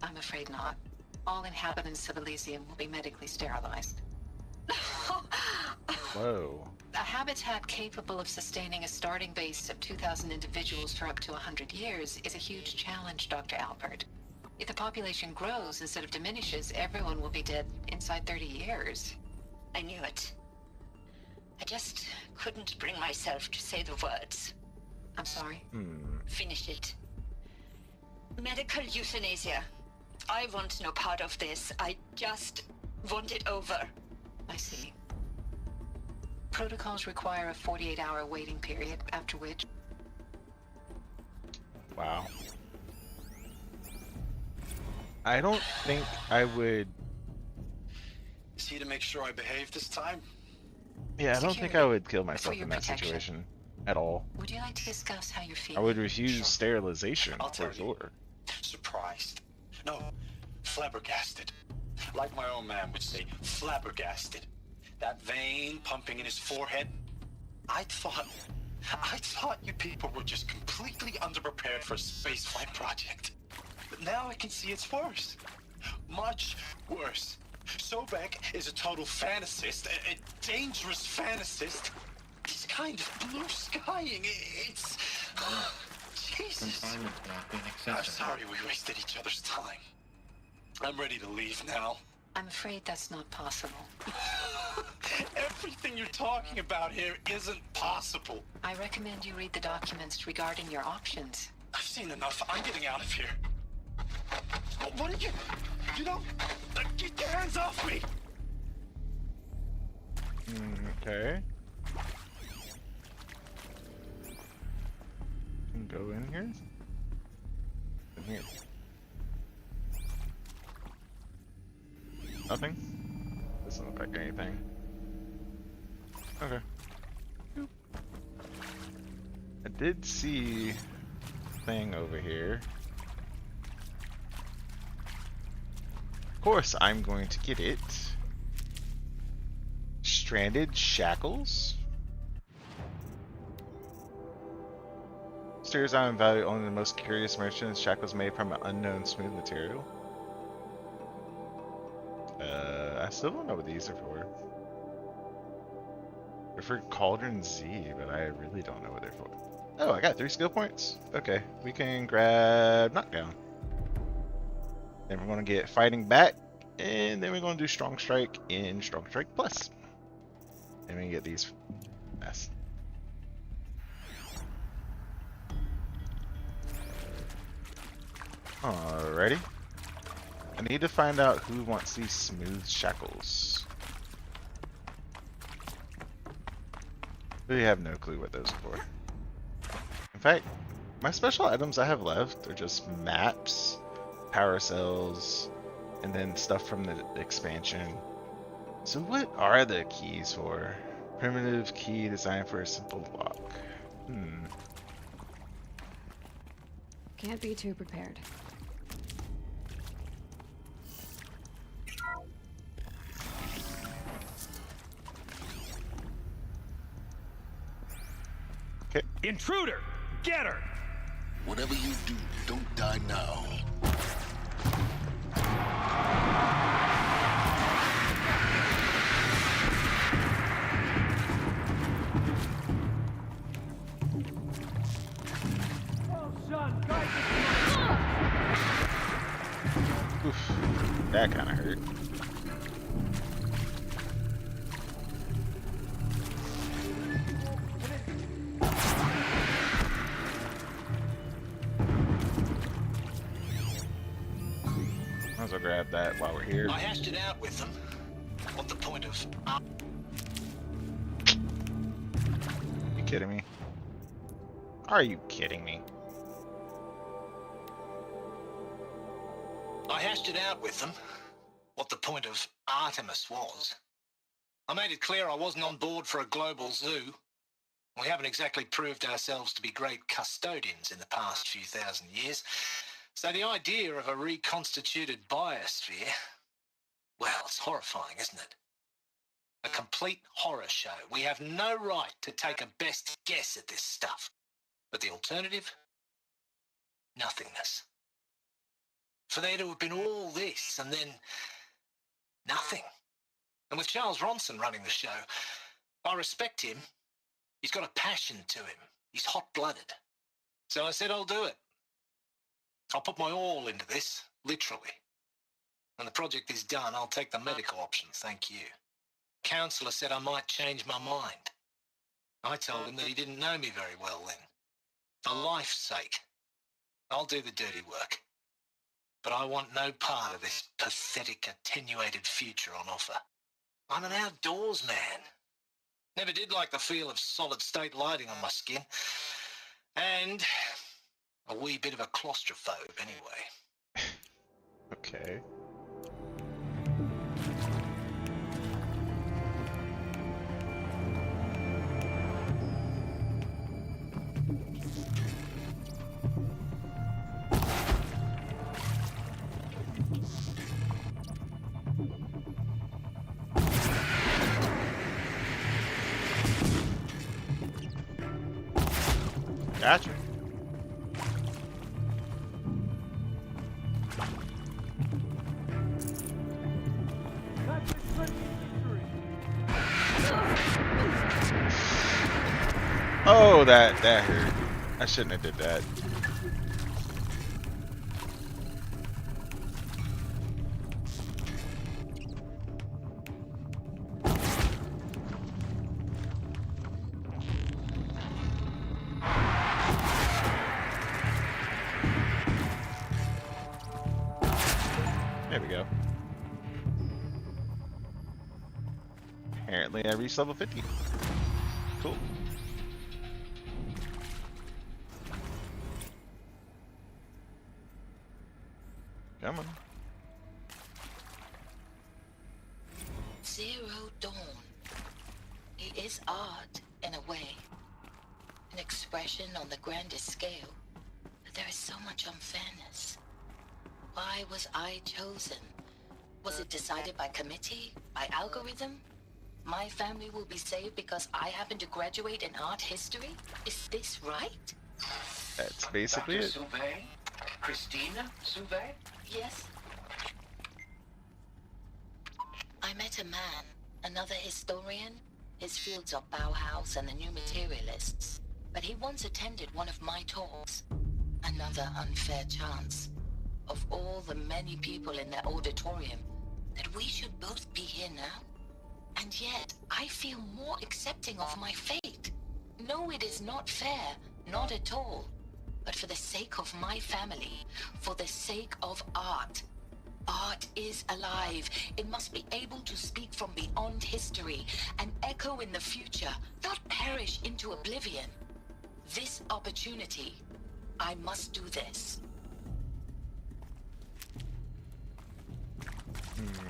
I'm afraid not. All inhabitants of Elysium will be medically sterilized. Whoa. A habitat capable of sustaining a starting base of 2,000 individuals for up to 100 years is a huge challenge, Dr. Alpert. If the population grows instead of diminishes, everyone will be dead inside 30 years. I knew it. I just couldn't bring myself to say the words. I'm sorry. Finish it. Medical euthanasia. I want no part of this. I just want it over. I see. Protocols require a 48-hour waiting period, after which... Wow. I don't think I would... Is he to make sure I behave this time? Yeah, I don't think I would kill myself in that situation at all. Would you like to discuss how you're I feeling? would refuse sterilization I'll for tell sure. Surprised. No, flabbergasted. Like my own man would say, flabbergasted. That vein pumping in his forehead. I thought you people were just completely underprepared for a spaceflight project. But now I can see it's worse. Much worse. Sobek is a total fantasist, a dangerous fantasist. This kind of blue skying, it's... Jesus. I'm sorry we wasted each other's time. I'm ready to leave now. I'm afraid that's not possible. Everything you're talking about here isn't possible. I recommend you read the documents regarding your options. I've seen enough. I'm getting out of here. What are you... You don't... Get your hands off me! Okay. Can go in here? In here. Nothing? Doesn't look like anything. Okay. I did see a thing over here. Of course, I'm going to get it. Stranded shackles. Steers out in value only the most curious merchants. Shackles made from an unknown smooth material. I still don't know what these are for. They're for Cauldron Z, but I really don't know what they're for. Oh, I got 3 skill points. Okay, we can grab Knockdown. Then we're going to get Fighting Back, and then we're going to do Strong Strike in Strong Strike Plus. And we can get these fast. Alrighty. I need to find out who wants these smooth shackles. Really have no clue what those are for. In fact, my special items I have left are just maps, power cells, and then stuff from the expansion. So what are the keys for? Primitive key designed for a simple lock. Can't be too prepared. Okay. Intruder! Get her! Whatever you do, don't die now. Oof, that kind of hurt. Might as well grab that while we're here. I hashed it out with them. What the point of... You kidding me? Are you kidding me? I hashed it out with them. What the point of Artemis was. I made it clear I wasn't on board for a global zoo. We haven't exactly proved ourselves to be great custodians in the past few thousand years. So the idea of a reconstituted biosphere, well, it's horrifying, isn't it? A complete horror show. We have no right to take a best guess at this stuff. But the alternative? Nothingness. For there to have been all this and then nothing. And with Charles Ronson running the show, I respect him. He's got a passion to him. He's hot-blooded. So I said I'll do it. I'll put my all into this, literally. When the project is done, I'll take the medical option, thank you. Counselor said I might change my mind. I told him that he didn't know me very well then. For life's sake, I'll do the dirty work. But I want no part of this pathetic, attenuated future on offer. I'm an outdoors man. Never did like the feel of solid-state lighting on my skin. And a wee bit of a claustrophobe, anyway. Okay. Gotcha. Oh, that hurt. I shouldn't have did that. There we go. Apparently I reached level 50. Cool. Come on. Zero Dawn. It is art, in a way. An expression on the grandest scale. But there is so much unfairness. Why was I chosen? Was it decided by committee? By algorithm? My family will be saved because I happen to graduate in art history? Is this right? That's basically Dr. it. Sauvé? Christina Sauvé? Yes. I met a man, another historian. His fields are Bauhaus and the New Materialists. But he once attended one of my talks. Another unfair chance. Of all the many people in that auditorium, that we should both be here now. And yet, I feel more accepting of my fate. No, it is not fair, not at all. But for the sake of my family, for the sake of art. Art is alive. It must be able to speak from beyond history and echo in the future, not perish into oblivion. This opportunity, I must do this.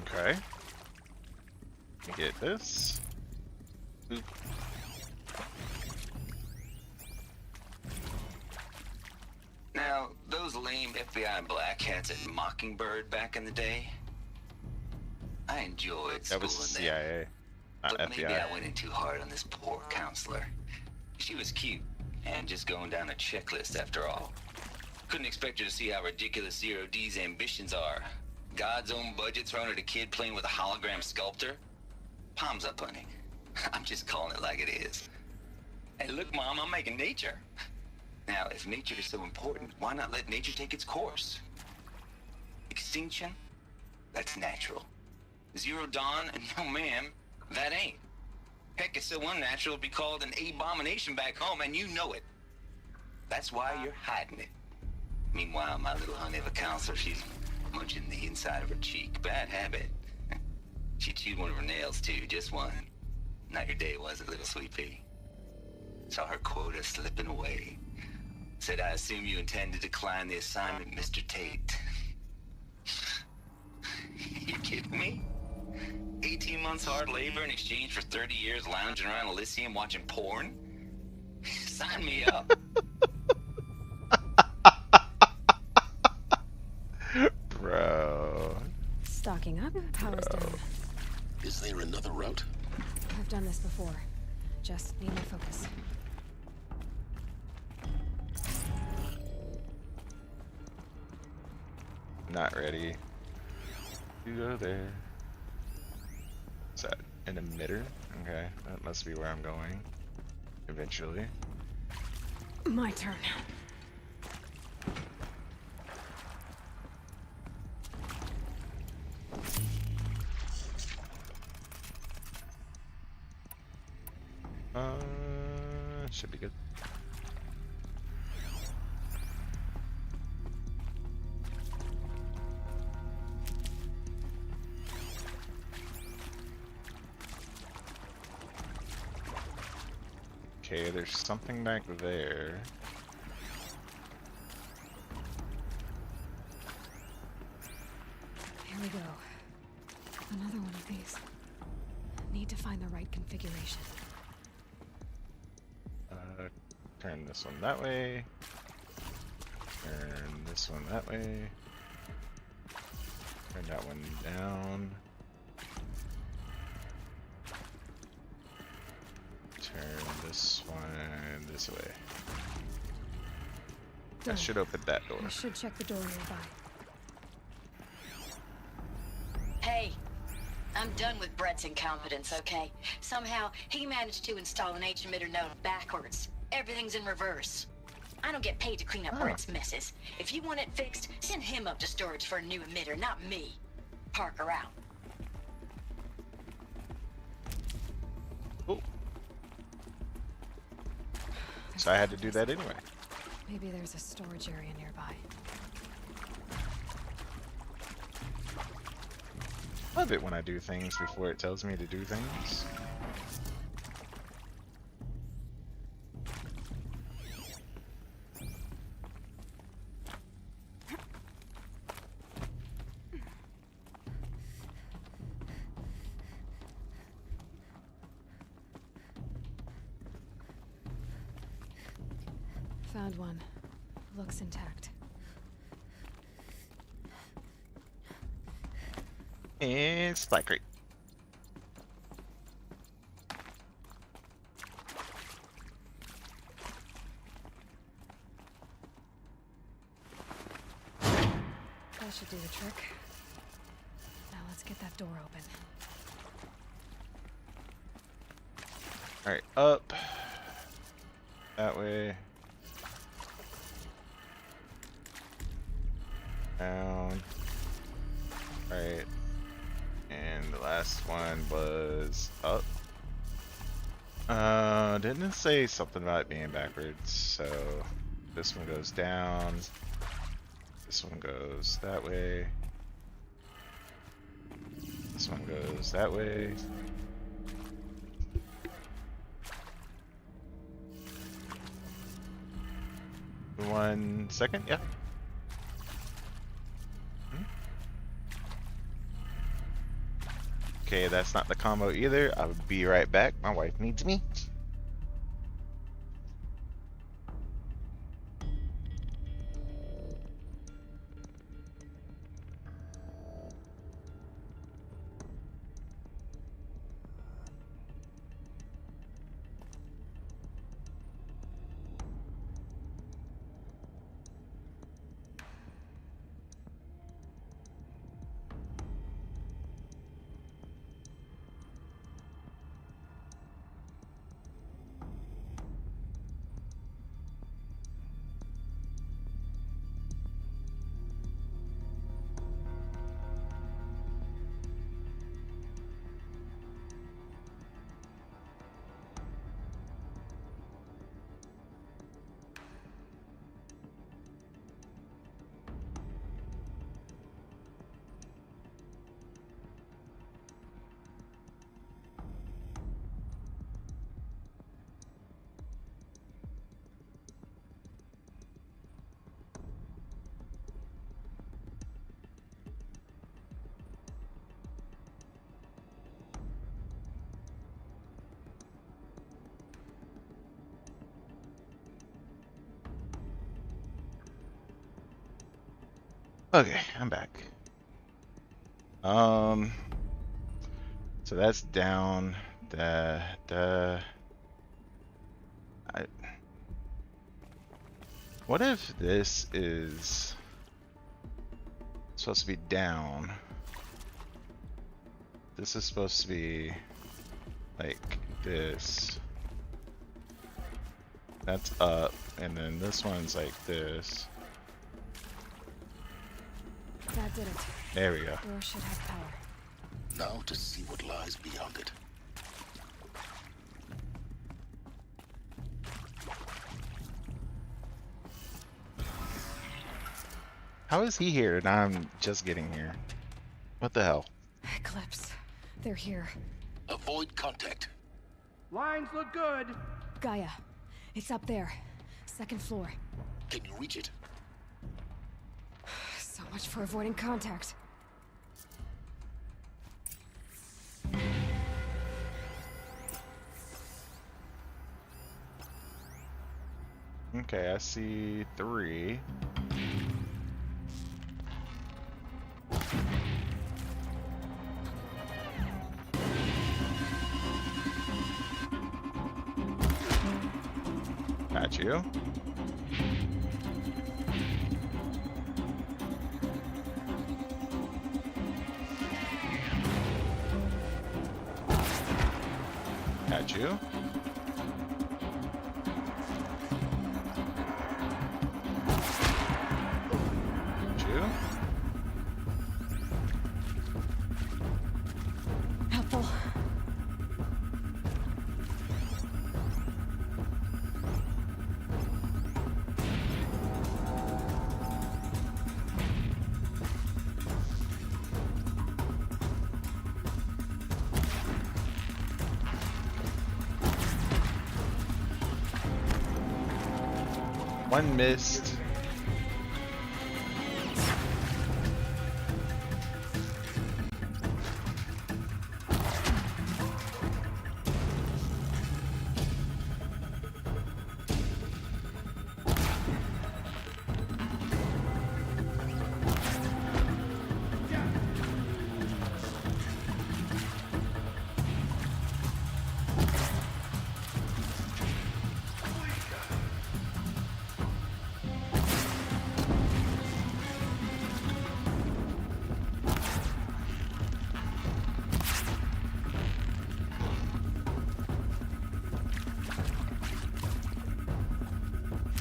Okay. Let me get this. Oop. Now, those lame FBI black hats at Mockingbird back in the day, I enjoyed That was schooling them. CIA, not But maybe FBI. I went in too hard on this poor counselor. She was cute, and just going down a checklist after all. Couldn't expect her to see how ridiculous Zero D's ambitions are. God's own budget thrown at a kid playing with a hologram sculptor? Palms up, honey. I'm just calling it like it is. Hey, look, Mom, I'm making nature. Now, if nature is so important, why not let nature take its course? Extinction? That's natural. Zero Dawn? No, ma'am, that ain't. Heck, it's so unnatural it'd be called an abomination back home, and you know it. That's why you're hiding it. Meanwhile, my little honey of a counselor, she's munching the inside of her cheek. Bad habit. She chewed one of her nails, too, just one. Not your day, was it, little sweet pea? Saw her quota slipping away. Said, I assume you intend to decline the assignment, Mr. Tate. You kidding me? 18 months hard labor in exchange for 30 years lounging around Elysium watching porn? Sign me up. Bro. Stocking up, power's down. Is there another route? I've done this before. Just need more focus. Not ready to go there. Sad. An emitter? Okay, that must be where I'm going. Eventually. My turn. Should be good. Okay, there's something back there. Here we go. Another one of these. Need to find the right configuration. Turn this one that way. Turn this one that way. Turn that one down. Turn this one this way. That should open that door. I should check the door nearby. Hey, I'm done with Brett's incompetence, okay? Somehow, he managed to install an H-emitter node backwards. Everything's in reverse. I don't get paid to clean up Brett's messes. If you want it fixed, send him up to storage for a new emitter, not me. Parker out. Oh. So I had to do that anyway. Maybe there's a storage area nearby. Love it when I do things before it tells me to do things. Found one. Looks intact. And supply crate. That should do the trick. Now let's get that door open. Alright, up. That way. Down. Right. And the last one was up. Didn't it say something about it being backwards? So this one goes down. This one goes that way. This one goes that way. One second, yeah. Okay, that's not the combo either. I'll be right back. My wife needs me. Okay, I'm back. So that's down. What if this is supposed to be down? This is supposed to be like this. That's up, and then this one's like this. That did it. There we go. Door should have power. Now to see what lies beyond it. How is he here and I'm just getting here? What the hell? Eclipse. They're here. Avoid contact. Lines look good. Gaia. It's up there. Second floor. Can you reach it? So much for avoiding contact. Okay, I see 3. Got you. Got you. Helpful. One missed.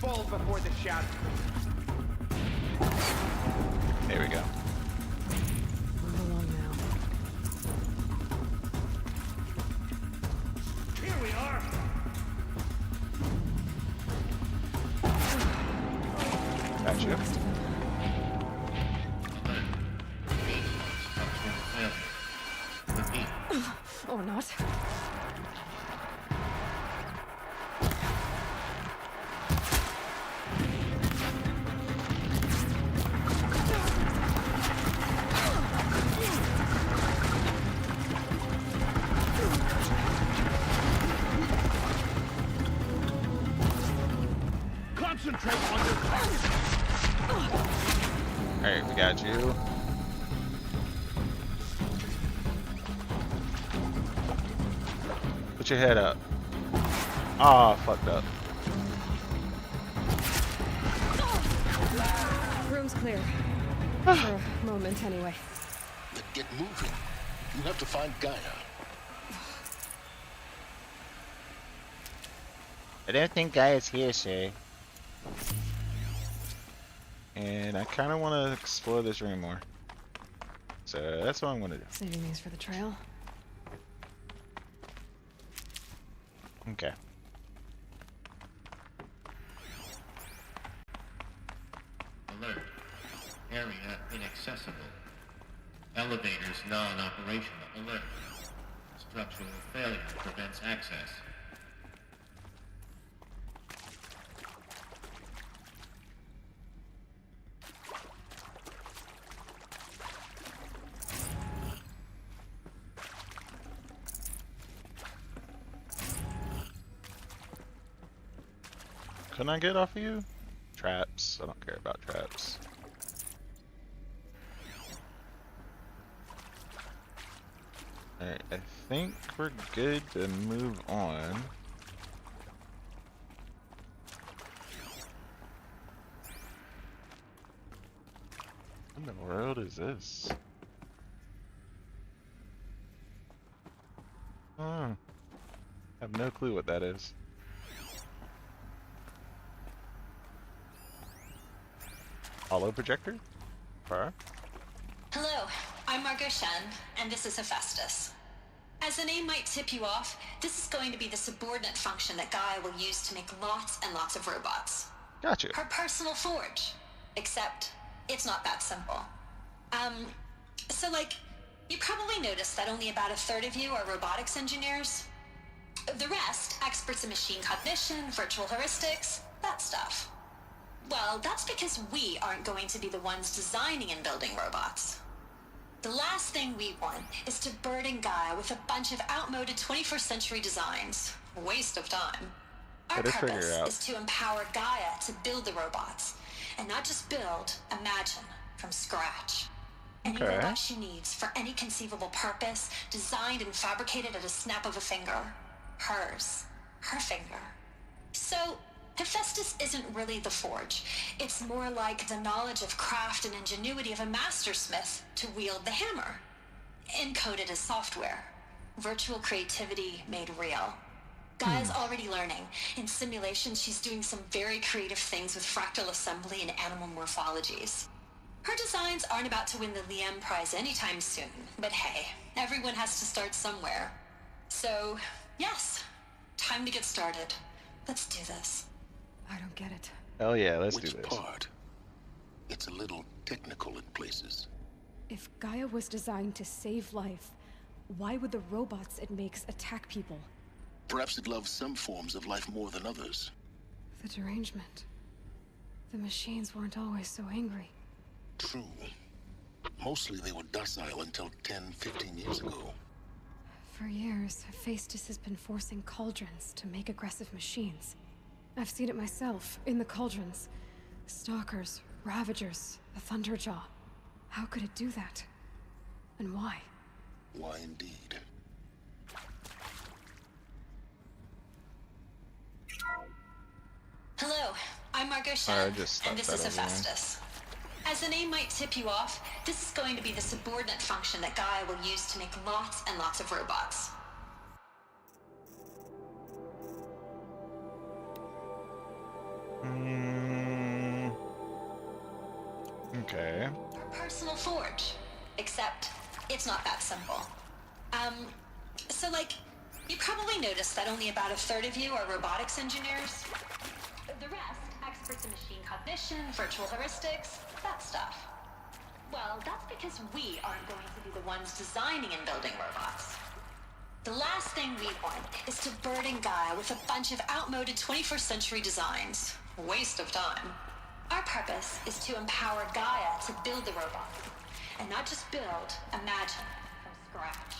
Fall before the shadow. There we go. Move along now. Here we are. Got you. Or not. Concentrate on your target. Alright, we got you. Put your head up. Ah, fucked up. Room's clear. For a moment, anyway. Then get moving. You have to find Gaia. I don't think Gaia's here, sir. And I kind of want to explore this room more. So that's what I'm going to do. Saving these for the trail. Okay. Alert. Area inaccessible. Elevators non-operational. Alert. Structural failure prevents access. Can I get off of you? Traps. I don't care about traps. Alright, I think we're good to move on. What in the world is this? I have no clue what that is. Hollow projector? Farah? Hello, I'm Margot Shen, and this is Hephaestus. As the name might tip you off, this is going to be the subordinate function that Gaia will use to make lots and lots of robots. Gotcha. Her personal forge. Except, it's not that simple. So like, you probably noticed that only about a third of you are robotics engineers. The rest, experts in machine cognition, virtual heuristics, that stuff. Well, that's because we aren't going to be the ones designing and building robots. The last thing we want is to burden Gaia with a bunch of outmoded 21st century designs. Waste of time. Our purpose is to empower Gaia to build the robots. And not just build, imagine, from scratch. Any robot she needs for any conceivable purpose, designed and fabricated at a snap of a finger. Hers. Her finger. So, Hephaestus isn't really the forge. It's more like the knowledge of craft and ingenuity of a mastersmith to wield the hammer. Encoded as software. Virtual creativity made real. Gaia's already learning. In simulations, she's doing some very creative things with fractal assembly and animal morphologies. Her designs aren't about to win the Liam Prize anytime soon, but hey, everyone has to start somewhere. So, yes, time to get started. Let's do this. I don't get it. Hell yeah, let's do Which this. part? It's a little technical in places. If Gaia was designed to save life, why would the robots it makes attack people? Perhaps it loves some forms of life more than others. The derangement. The machines weren't always so angry. True. Mostly they were docile until 10, 15 years ago. For years, Hephaestus has been forcing cauldrons to make aggressive machines. I've seen it myself, in the cauldrons. Stalkers, Ravagers, the Thunderjaw. How could it do that? And why? Why indeed? Hello, I'm Margot Shen, and this is Hephaestus. As the name might tip you off, this is going to be the subordinate function that Gaia will use to make lots and lots of robots. Okay. Her personal forge. Except, it's not that simple. So like, you probably noticed that only about a third of you are robotics engineers. The rest, experts in machine cognition, virtual heuristics, that stuff. Well, that's because we aren't going to be the ones designing and building robots. The last thing we want is to burden Gaia with a bunch of outmoded 21st century designs. Waste of time. Our purpose is to empower Gaia to build the robots. And not just build, imagine, from scratch.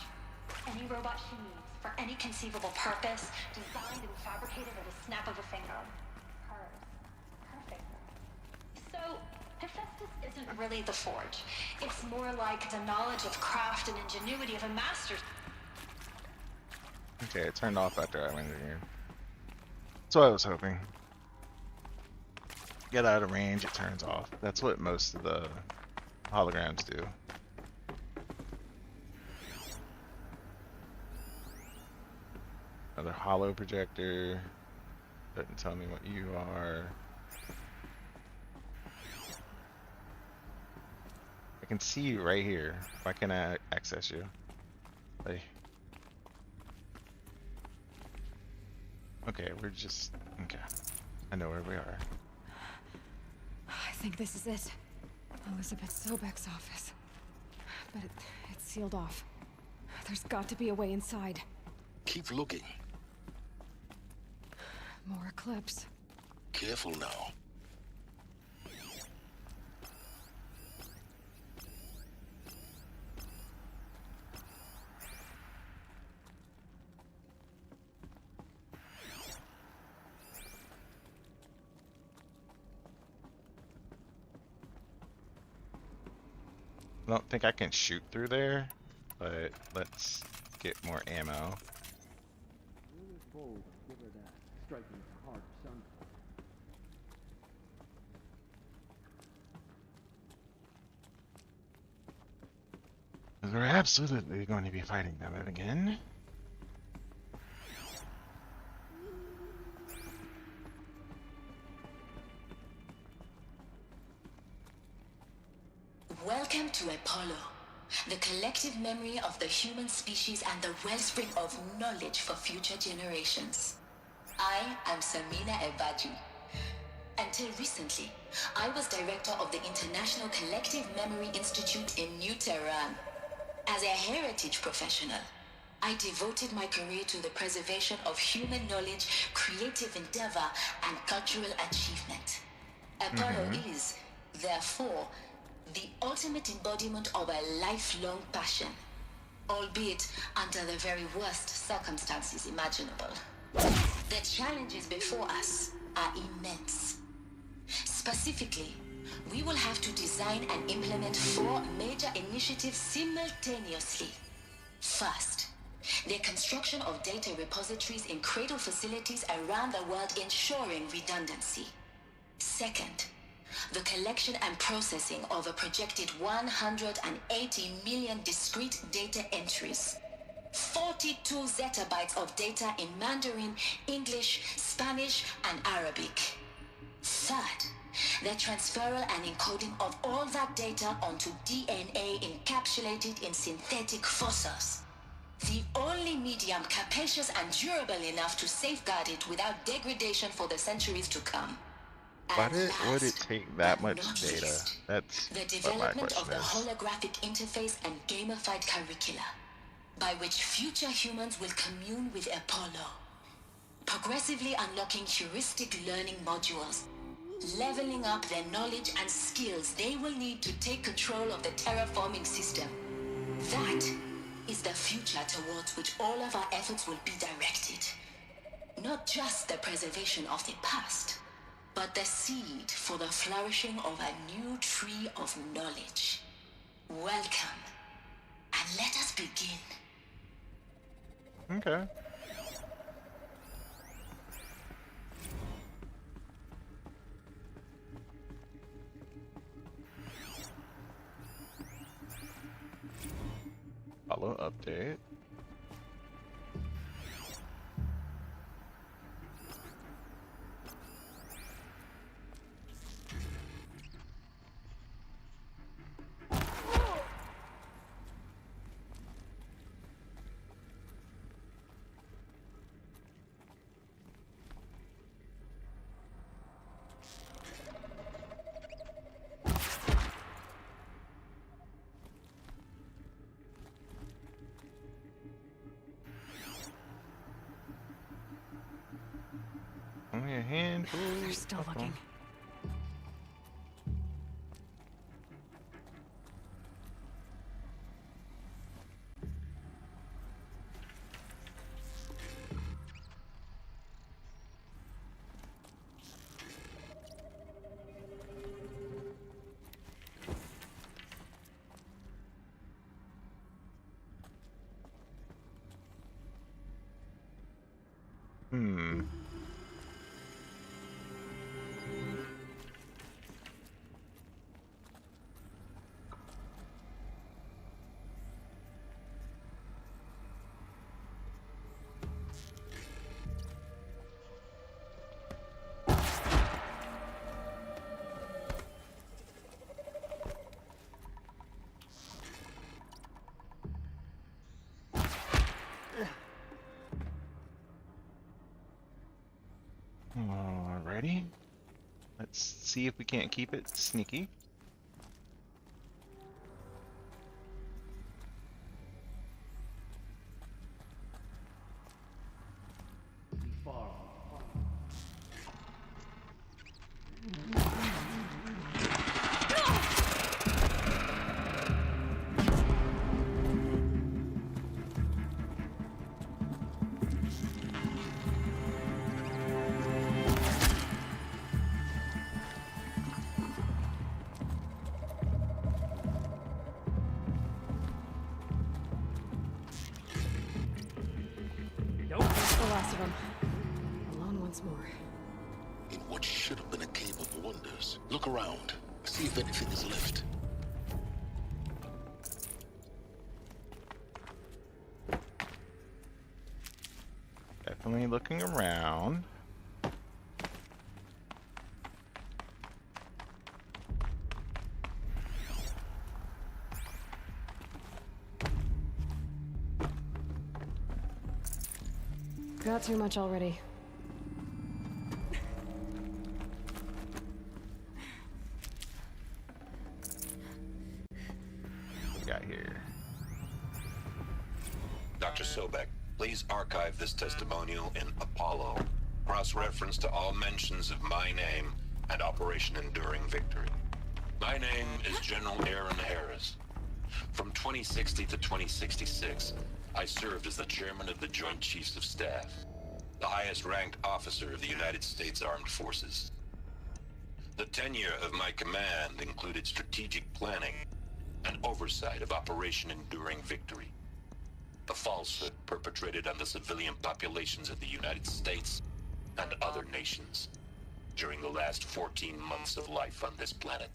Any robot she needs for any conceivable purpose, designed and fabricated at a snap of a finger. Hers. Her finger. So, Hephaestus isn't really the forge. It's more like the knowledge of craft and ingenuity of a master. Okay, it turned off after I went in here. That's what I was hoping. Get out of range, it turns off. That's what most of the holograms do. Another hollow projector. Doesn't tell me what you are. I can see you right here. Why can't I access you? Like, okay, we're just... Okay. I know where we are. I think this is it. Elizabeth Sobek's office. But it's sealed off. There's got to be a way inside. Keep looking. More Eclipse. Careful now. I don't think I can shoot through there, but let's get more ammo. Really bold. Give her that. Striking hard, son. We're absolutely going to be fighting them again. collective memory of the human species and the wellspring of knowledge for future generations. I am Samina Ebaju. Until recently, I was director of the International Collective Memory Institute in New Tehran. As a heritage professional, I devoted my career to the preservation of human knowledge, creative endeavor, and cultural achievement. Apollo is, therefore, the ultimate embodiment of a lifelong passion, albeit under the very worst circumstances imaginable. The challenges before us are immense. Specifically, we will have to design and implement 4 major initiatives simultaneously. First, the construction of data repositories in cradle facilities around the world ensuring redundancy. Second, the collection and processing of a projected 180 million discrete data entries. 42 zettabytes of data in Mandarin, English, Spanish, and Arabic. Third, the transferal and encoding of all that data onto DNA encapsulated in synthetic fossils. The only medium capacious and durable enough to safeguard it without degradation for the centuries to come. Why would it take that much data? That's The what my development of question the is. holographic interface and gamified curricula, by which future humans will commune with Apollo, progressively unlocking heuristic learning modules, leveling up their knowledge and skills they will need to take control of the terraforming system. That is the future towards which all of our efforts will be directed. Not just the preservation of the past, but the seed for the flourishing of a new tree of knowledge. Welcome, and let us begin. Okay. Follow update. Only a handful. They're still looking. Hmm. Alrighty. Let's see if we can't keep it sneaky. That's the last of them. Alone once more. In what should have been a cave of wonders. Look around. See if anything is left. Definitely looking around. Got too much already. What we got here? Dr. Sobek, please archive this testimonial in Apollo. Cross-reference to all mentions of my name and Operation Enduring Victory. My name is General Aaron Harris. From 2060 to 2066, I served as the chairman of the Joint Chiefs of Staff, the highest-ranked officer of the United States Armed Forces. The tenure of my command included strategic planning and oversight of Operation Enduring Victory, a falsehood perpetrated on the civilian populations of the United States and other nations during the last 14 months of life on this planet.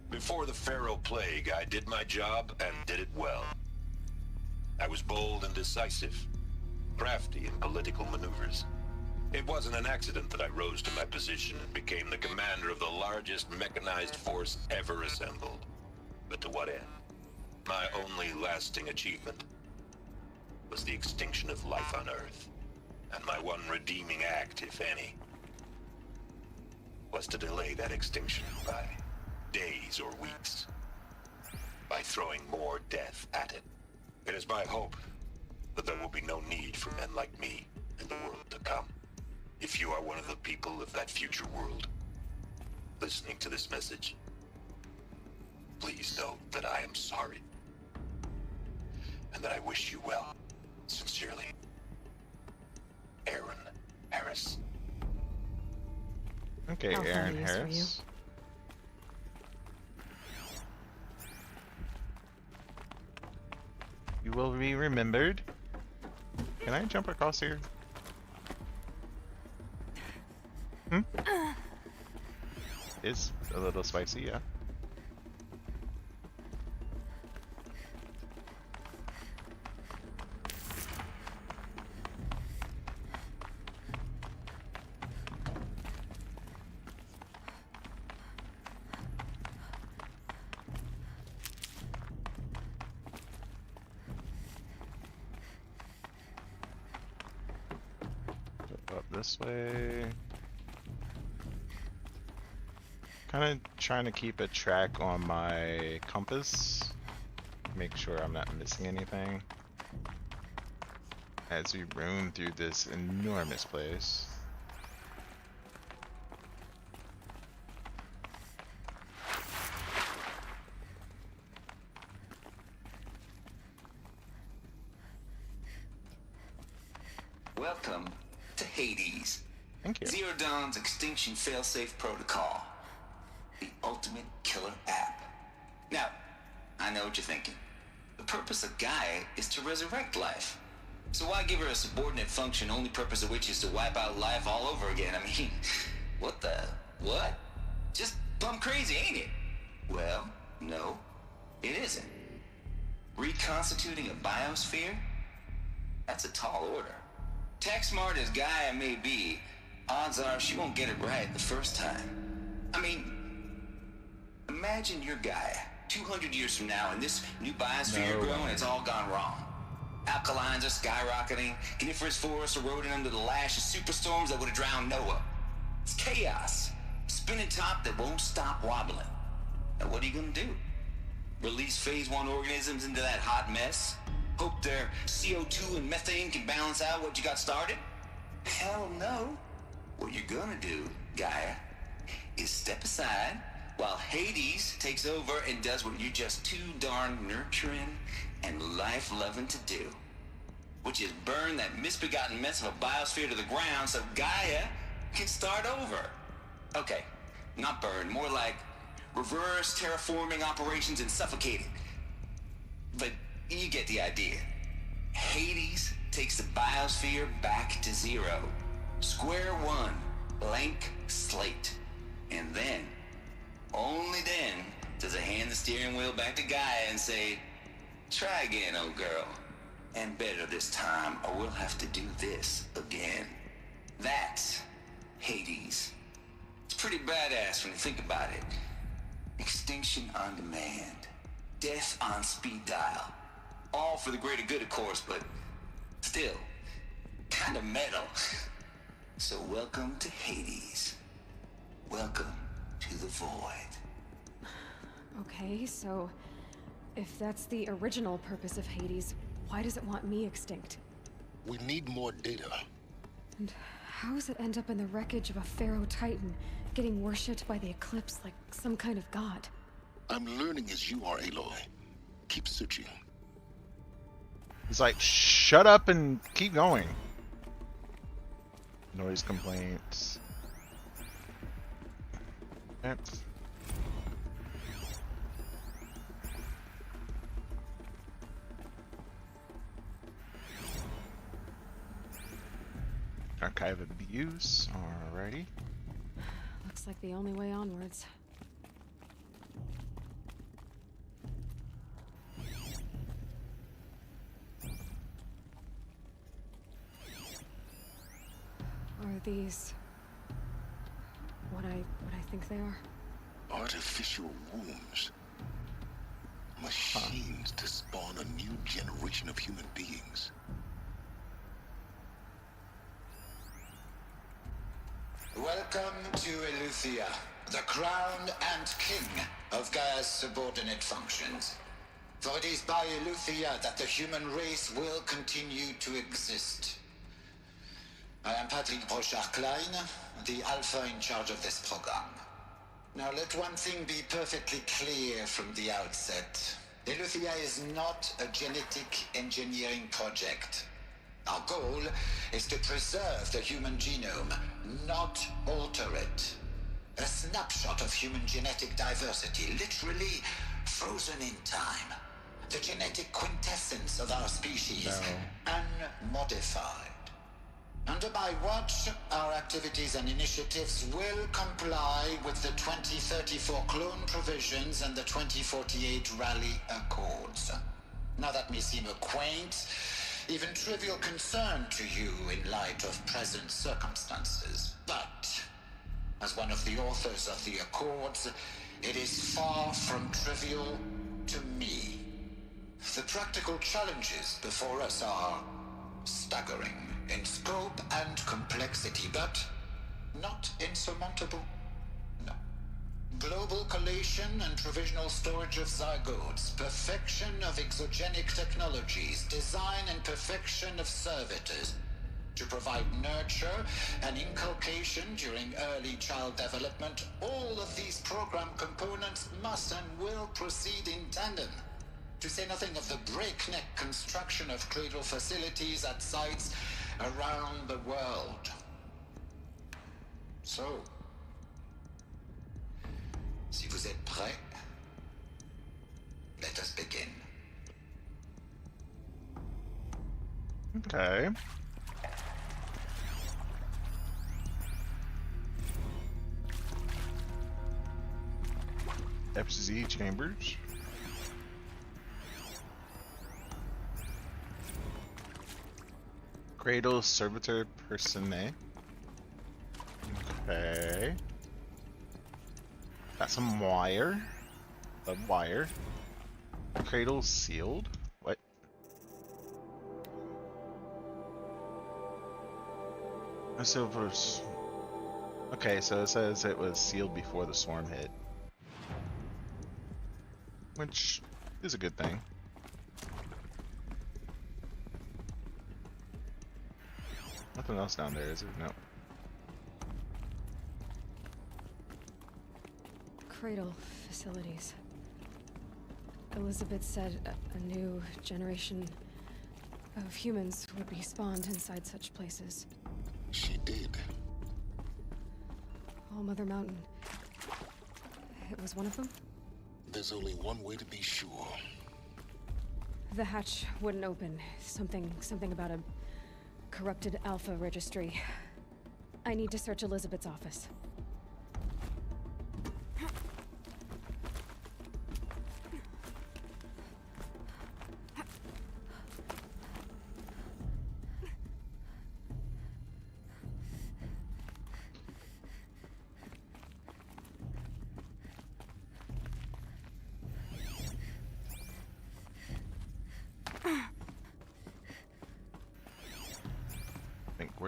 Before the Pharaoh Plague, I did my job and did it well. I was bold and decisive, crafty in political maneuvers. It wasn't an accident that I rose to my position and became the commander of the largest mechanized force ever assembled. But to what end? My only lasting achievement was the extinction of life on Earth. And my one redeeming act, if any, was to delay that extinction by days or weeks, by throwing more death at it. It is my hope that there will be no need for men like me in the world to come. If you are one of the people of that future world listening to this message, please know that I am sorry and that I wish you well. Sincerely, Aaron Harris. Okay, I'll Aaron find use for Harris. You will be remembered. Can I jump across here? It's a little spicy, yeah. Up this way. Kind of trying to keep a track on my compass. Make sure I'm not missing anything as we roam through this enormous place. Welcome to Hades. Thank you. Zero Dawn's Extinction Failsafe Protocol. The ultimate killer app. Now, I know what you're thinking. The purpose of Gaia is to resurrect life. So why give her a subordinate function, only purpose of which is to wipe out life all over again? I mean, what the... what? Just plumb crazy, ain't it? Well, no, it isn't. Reconstituting a biosphere? That's a tall order. Tech smart as Gaia may be, odds are she won't get it right the first time. I mean, imagine your Gaia 200 years from now and this new biosphere growing, it's all gone wrong. Alkalines are skyrocketing, coniferous forests eroding under the lash of superstorms that would have drowned Noah. It's chaos. Spinning top that won't stop wobbling. Now what are you gonna do? Release phase 1 organisms into that hot mess? Hope their CO2 and methane can balance out what you got started? Hell no. What you're gonna do, Gaia, is step aside while Hades takes over and does what you're just too darn nurturing and life-loving to do. Which is burn that misbegotten mess of a biosphere to the ground so Gaia can start over. Okay, not burn, more like reverse terraforming operations and suffocate it. But you get the idea. Hades takes the biosphere back to zero. Square one, blank slate. And then, only then, does it hand the steering wheel back to Gaia and say, try again, old girl. And better this time, or we'll have to do this again. That's Hades. It's pretty badass when you think about it. Extinction on demand. Death on speed dial. All for the greater good, of course, but still, and a medal. So welcome to Hades. Welcome to the Void. Okay, so if that's the original purpose of Hades, why does it want me extinct? We need more data. And how does it end up in the wreckage of a Pharaoh Titan, getting worshipped by the Eclipse like some kind of god? I'm learning as you are, Aloy. Keep searching. He's like, shut up and keep going. Noise complaints. Okay. Archive abuse. Alrighty. Looks like the only way onwards. Are these what I think they are? Artificial wombs. Machines to spawn a new generation of human beings. Welcome to Eleuthia, the crown and king of Gaia's subordinate functions. For it is by Eleuthia that the human race will continue to exist. I am Patrick Brochard-Klein, the Alpha in charge of this program. Now let one thing be perfectly clear from the outset. Eleuthia is not a genetic engineering project. Our goal is to preserve the human genome, not alter it. A snapshot of human genetic diversity, literally frozen in time. The genetic quintessence of our species, unmodified. Under my watch, our activities and initiatives will comply with the 2034 clone provisions and the 2048 Rally Accords. Now that may seem a quaint, even trivial concern to you in light of present circumstances, but as one of the authors of the Accords, it is far from trivial to me. The practical challenges before us are staggering in scope and complexity, but not insurmountable. No. Global collation and provisional storage of zygotes, perfection of exogenic technologies, design and perfection of servitors to provide nurture and inculcation during early child development. All of these program components must and will proceed in tandem. To say nothing of the breakneck construction of cradle facilities at sites around the world. So, si vous êtes prêts, let us begin. Okay. FZ chambers. Cradle servitor personae. Okay. Got some wire. Love wire. Cradle sealed. What? Silver's. Okay, so it says it was sealed before the storm hit. Which is a good thing. Nothing else down there, is it? No. Cradle facilities. Elizabeth said a new generation of humans would be spawned inside such places. She did. All Mother Mountain. It was one of them? There's only one way to be sure. The hatch wouldn't open. Something about a corrupted Alpha registry. I need to search Elizabeth's office.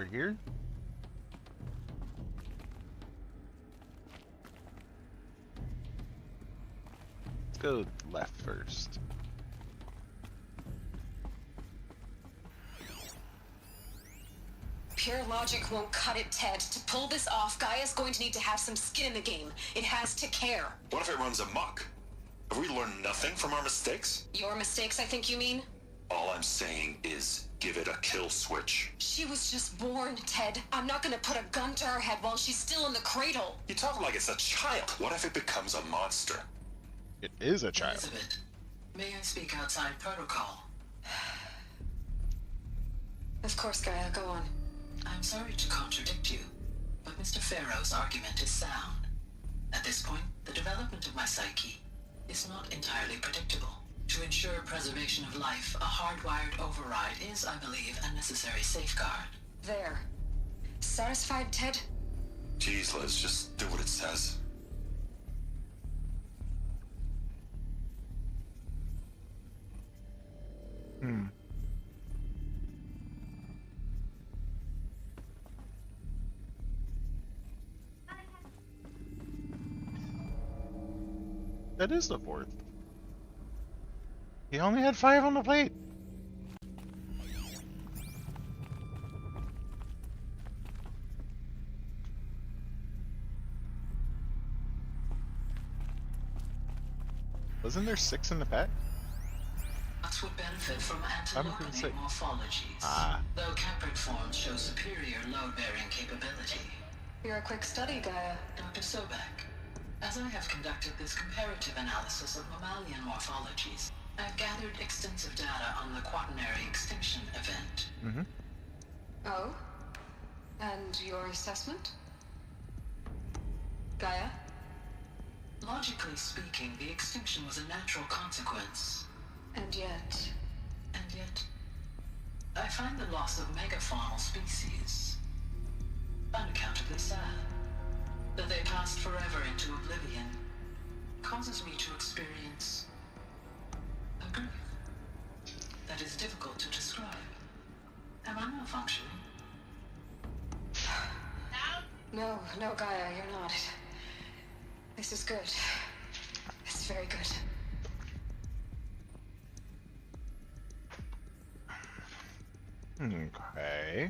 over here? Let's go left first. Pure logic won't cut it, Ted. To pull this off, Gaia's going to need to have some skin in the game. It has to care. What if it runs amok? Have we learned nothing from our mistakes? Your mistakes, I think you mean? All I'm saying is give it a kill switch. She was just born, Ted. I'm not gonna put a gun to her head while she's still in the cradle. You talk like it's a child. What if it becomes a monster? It is a child. Elizabeth, may I speak outside protocol? Of course, Gaia, go on. I'm sorry to contradict you, but Mr. Farrow's argument is sound. At this point, the development of my psyche is not entirely predictable. To ensure preservation of life, a hardwired override is, I believe, a necessary safeguard. There. Satisfied, Ted? Jeez, Liz, just do what it says. That is the fourth. He only had 5 on the plate. Wasn't there 6 in the pack? Nuts would benefit from antilopenate morphologies, though caprid forms show superior load-bearing capability. You're a quick study, Gaia. Dr. Sobek, as I have conducted this comparative analysis of mammalian morphologies, I've gathered extensive data on the quaternary extinction event. Oh? And your assessment? Gaia? Logically speaking, the extinction was a natural consequence. And yet, I find the loss of megafaunal species unaccountably sad. That they passed forever into oblivion causes me to experience a grief that is difficult to describe. Am I malfunctioning? No, Gaia, you're not. This is good. It's very good. Okay.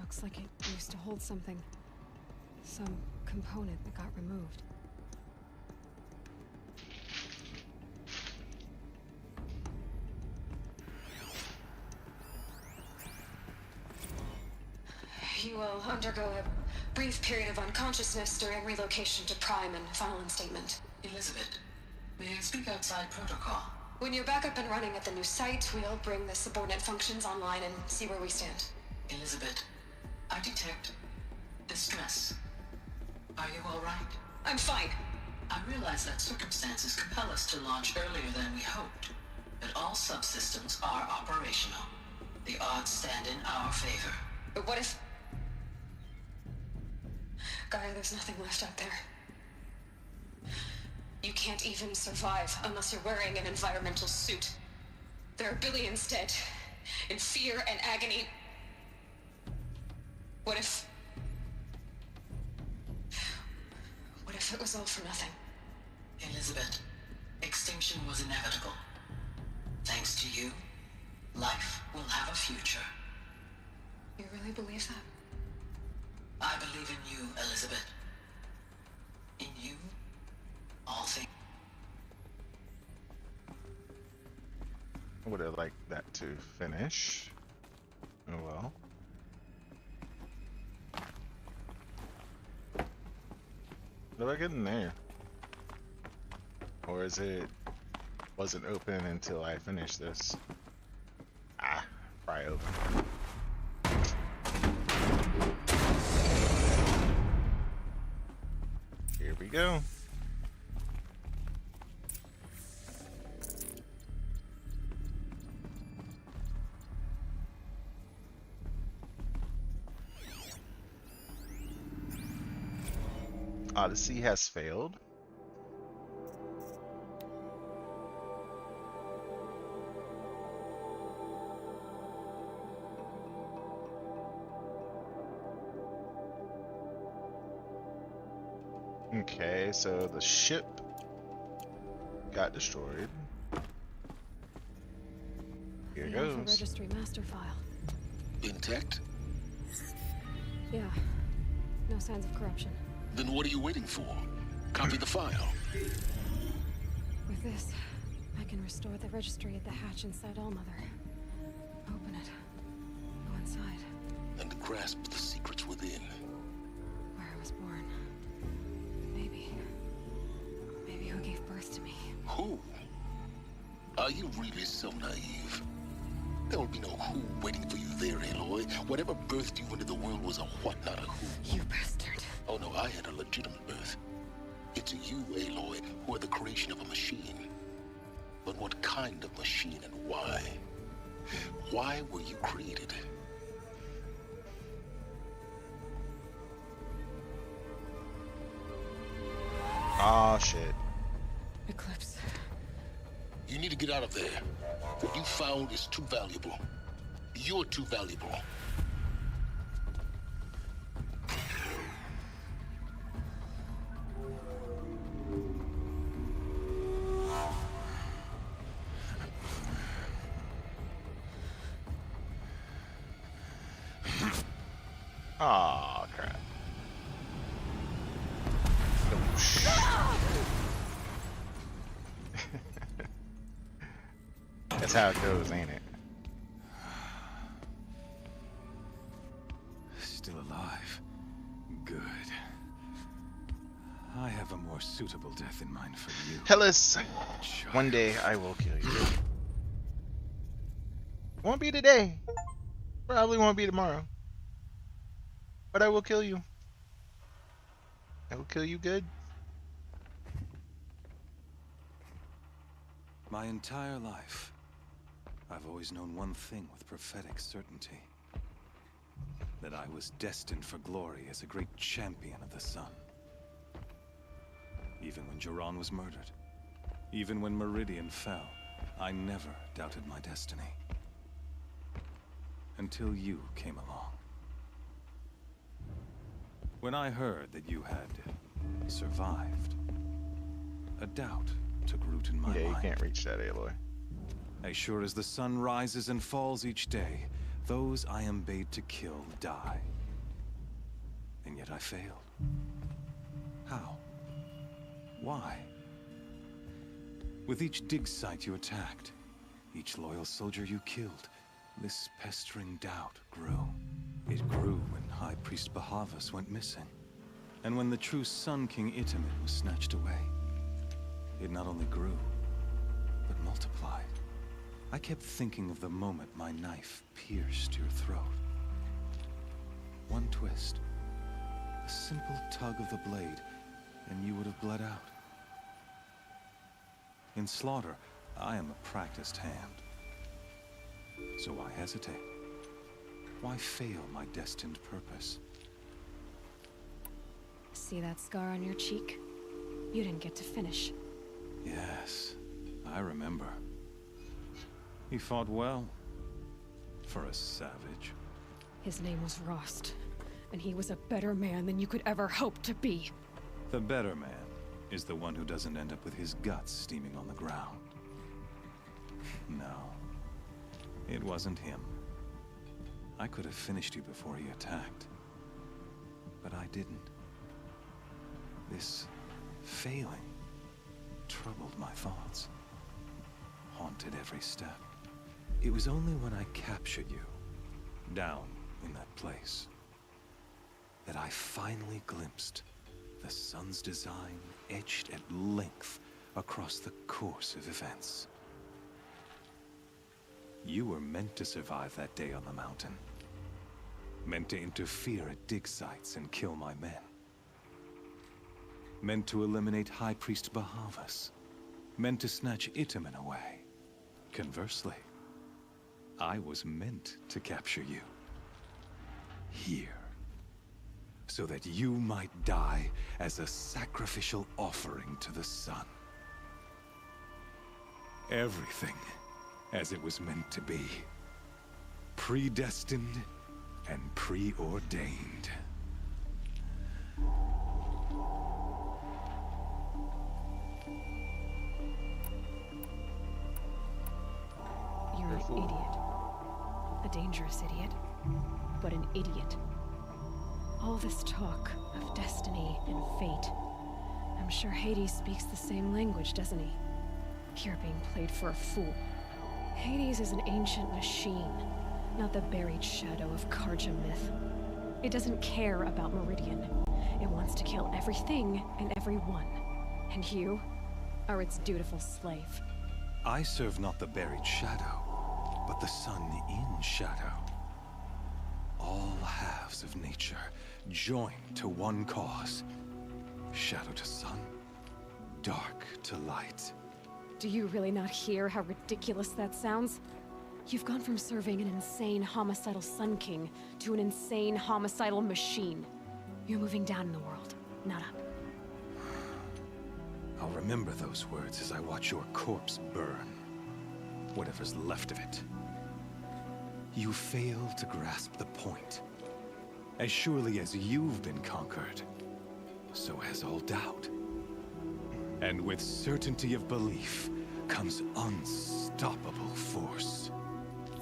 Looks like it used to hold something. Some component that got removed. You will undergo a brief period of unconsciousness during relocation to Prime and final instatement. Elizabeth, may I speak outside protocol? When you're back up and running at the new site, we'll bring the subordinate functions online and see where we stand. Elizabeth, I detect distress. Are you all right? I'm fine. I realize that circumstances compel us to launch earlier than we hoped, but all subsystems are operational. The odds stand in our favor. But what if... Gaia, there's nothing left out there. You can't even survive unless you're wearing an environmental suit. There are billions dead, in fear and agony. What if it was all for nothing? Elizabeth, extinction was inevitable. Thanks to you, life will have a future. You really believe that? I believe in you, Elizabeth. In you, all things. I would have liked that to finish. Oh well. What do I get in there? Or is it wasn't open until I finished this? Ah, pry open. Here we go. Odyssey has failed. Okay, so the ship got destroyed. Here The Alpha goes. Registry master file. Intact? Yeah. No signs of corruption. Then what are you waiting for? Copy the file. With this, I can restore the registry at the hatch inside Allmother. Open it. Go inside. And grasp the secrets within. Where I was born. Maybe who gave birth to me. Who? Are you really so naive? There will be no who waiting for you there, Aloy. Whatever birthed you into the world was a what, not a who. You bastard. Oh no, I had a legitimate birth. It's you, Aloy, who are the creation of a machine. But what kind of machine and why? Why were you created? Oh shit. Eclipse. You need to get out of there. What you found is too valuable. You're too valuable. Aw, crap. That's how it goes, ain't it? Still alive. Good. I have a more suitable death in mind for you. Hellas, one day I will kill you. Won't be today. Probably won't be tomorrow. But I will kill you. I will kill you good. My entire life, I've always known one thing with prophetic certainty. That I was destined for glory as a great champion of the sun. Even when Jiran was murdered, even when Meridian fell, I never doubted my destiny. Until you came along. When I heard that you had survived, a doubt took root in my mind. Yeah, you can't reach that, Aloy. As sure as the sun rises and falls each day, those I am bade to kill die. And yet I failed. How? Why? With each dig site you attacked, each loyal soldier you killed, this pestering doubt grew. It grew when High Priest Bahavas went missing, and when the true Sun King Itamen was snatched away. It not only grew, but multiplied. I kept thinking of the moment my knife pierced your throat. One twist, a simple tug of the blade, and you would have bled out. In slaughter, I am a practiced hand. So why hesitate? Why fail my destined purpose? See that scar on your cheek? You didn't get to finish. Yes, I remember. He fought well. For a savage. His name was Rost, and he was a better man than you could ever hope to be. The better man is the one who doesn't end up with his guts steaming on the ground. No, it wasn't him. I could have finished you before he attacked. But I didn't. This failing troubled my thoughts. Haunted every step. It was only when I captured you, down in that place, that I finally glimpsed the sun's design etched at length across the course of events. You were meant to survive that day on the mountain. Meant to interfere at dig sites and kill my men. Meant to eliminate High Priest Bahavas. Meant to snatch Itamen away. Conversely, I was meant to capture you. Here. So that you might die as a sacrificial offering to the sun. Everything as it was meant to be. Predestined and preordained. an idiot. A dangerous idiot, but an idiot. All this talk of destiny and fate. I'm sure Hades speaks the same language, doesn't he? You're being played for a fool. Hades is an ancient machine, not the buried shadow of Karja myth. It doesn't care about Meridian. It wants to kill everything and everyone. And you are its dutiful slave. I serve not the buried shadow, but the sun in shadow. All halves of nature joined to one cause. Shadow to sun, dark to light. Do you really not hear how ridiculous that sounds? You've gone from serving an insane homicidal Sun King to an insane homicidal machine. You're moving down in the world, not up. I'll remember those words as I watch your corpse burn. Whatever's left of it. You fail to grasp the point. As surely as you've been conquered, so has all doubt. And with certainty of belief comes unstoppable force.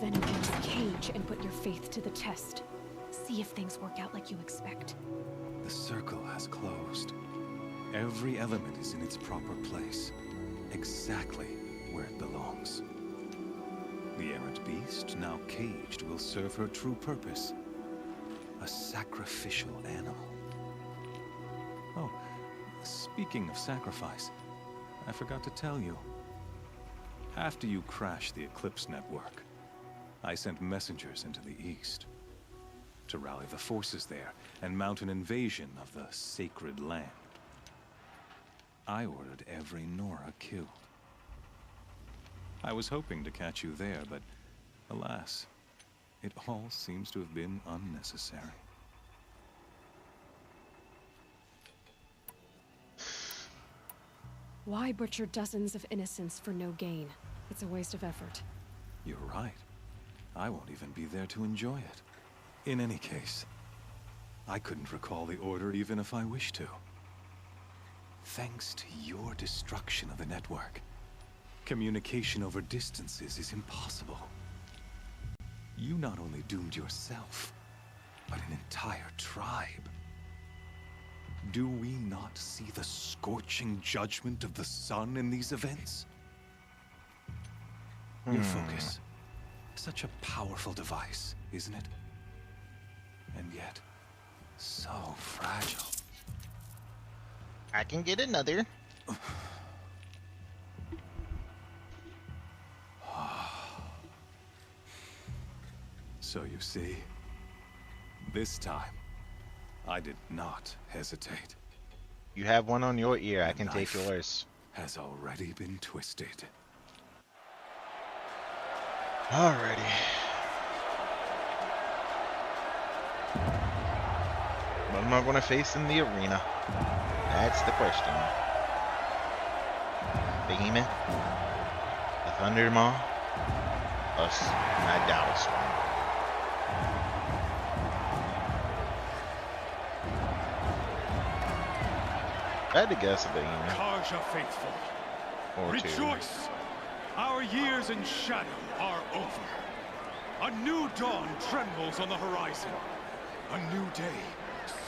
Then engage the cage and put your faith to the test. See if things work out like you expect. The circle has closed. Every element is in its proper place, exactly where it belongs. The errant beast, now caged, will serve her true purpose. A sacrificial animal. Oh, speaking of sacrifice, I forgot to tell you. After you crashed the Eclipse network, I sent messengers into the east to rally the forces there and mount an invasion of the sacred land. I ordered every Nora killed. I was hoping to catch you there, but alas, it all seems to have been unnecessary. Why butcher dozens of innocents for no gain? It's a waste of effort. You're right. I won't even be there to enjoy it. In any case, I couldn't recall the order even if I wished to. Thanks to your destruction of the network, communication over distances is impossible. You not only doomed yourself, but an entire tribe. Do we not see the scorching judgment of the sun in these events? Your focus. Such a powerful device, isn't it? And yet, so fragile. I can get another. So you see, this time, I did not hesitate. You have one on your ear. I can take knife yours. Has already been twisted. Alrighty. What am I going to face in the arena? That's the question. Behemoth? The Thundermaw? Us? I doubt so. I had to guess a Behemoth. Karja faithful, Or two. rejoice! Our years in shadow are over. A new dawn trembles on the horizon. A new day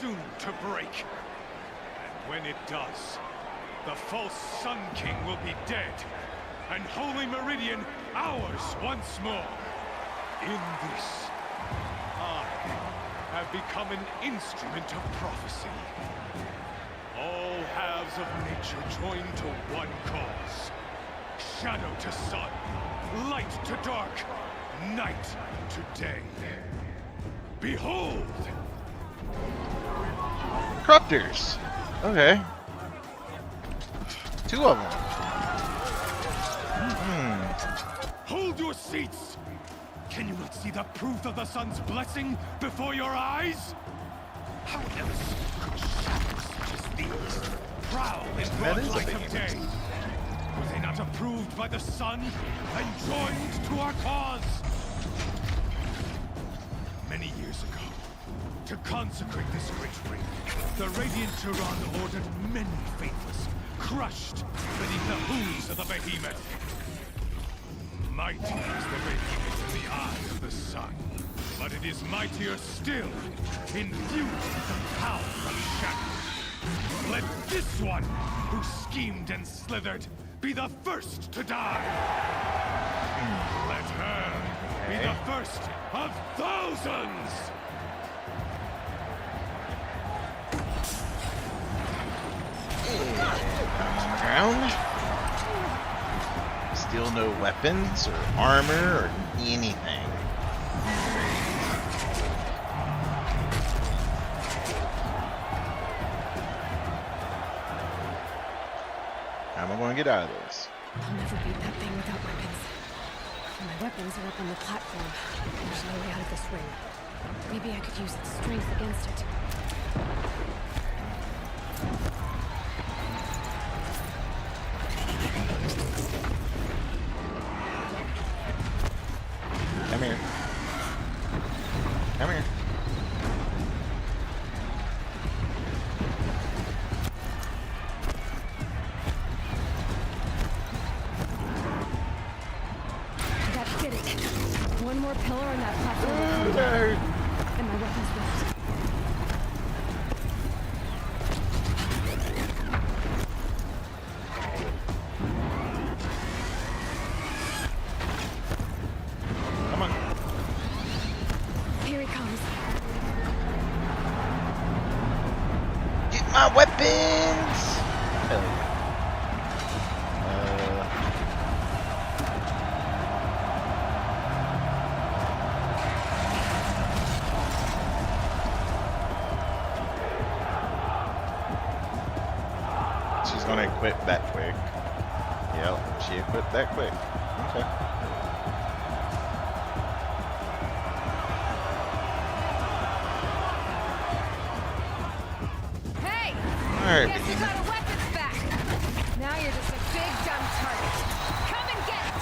soon to break. And when it does, the false Sun King will be dead, and Holy Meridian ours once more. In this, I have become an instrument of prophecy. All halves of nature join to one cause. Shadow to sun, light to dark, night to day. Behold! Corruptors. Okay. Two of them. Hold your seats! Can you not see the proof of the sun's blessing before your eyes? How else could shadows such as these prowl in broad light of day? Were they not approved by the sun and joined to our cause? Many years ago, to consecrate this great ring, the Radiant Tyrann ordered many faithless, crushed beneath the hooves of the behemoth. Mighty is the radiance in the eye of the sun, but it is mightier still, infused with the power of shadow. Let this one, who schemed and slithered, be the first to die. Let her be the first of thousands! Ground. Still no weapons or armor or anything. How am I going to get out of this? I'll never beat that thing without weapons. And my weapons are up on the platform. There's no way out of this ring. Maybe I could use its strength against it. Come here. Come here. That did it. One more pillar on that platform. And my weapons left. Come on. Here he comes. Get my weapons! Hell yeah. She's gonna equip that quick. Yep, she equipped that quick. Okay. Hey! Alright, Guess you got our weapons back. Now you're just a big dumb target. Come and get it!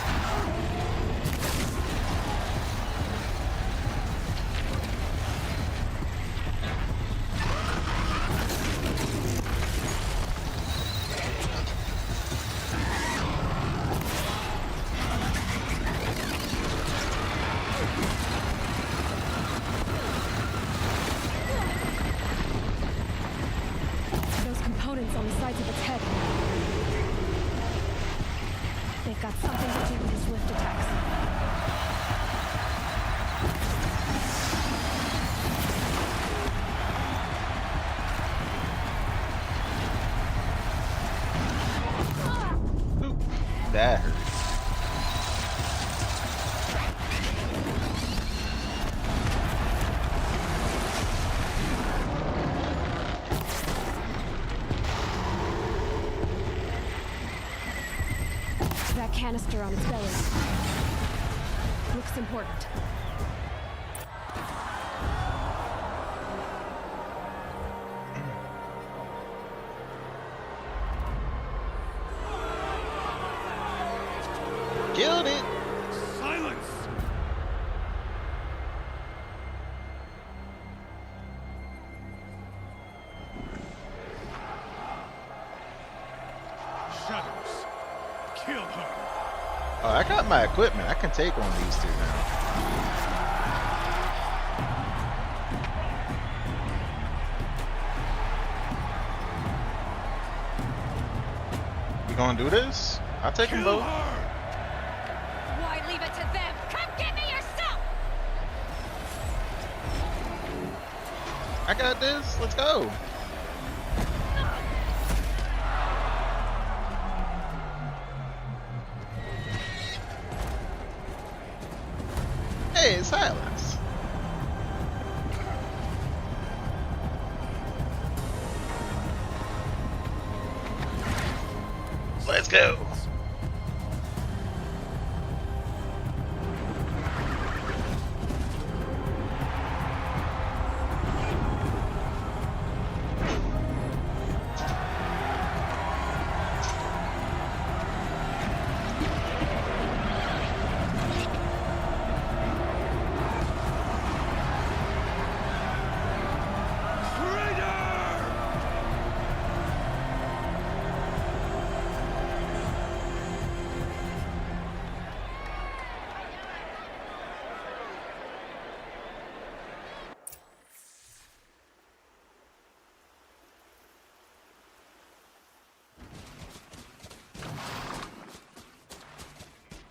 Those components on the sides of its head. They've got something to do with his lift attacks. That hurt. That canister on its belly. Looks important. Killed it! Silence! Shadows. Kill her. Oh, I got my equipment. I can take on these two now. You gonna do this? I'll take them both. Why leave it to them? Come get me yourself! I got this. Let's go. Hey, silence. Let's go.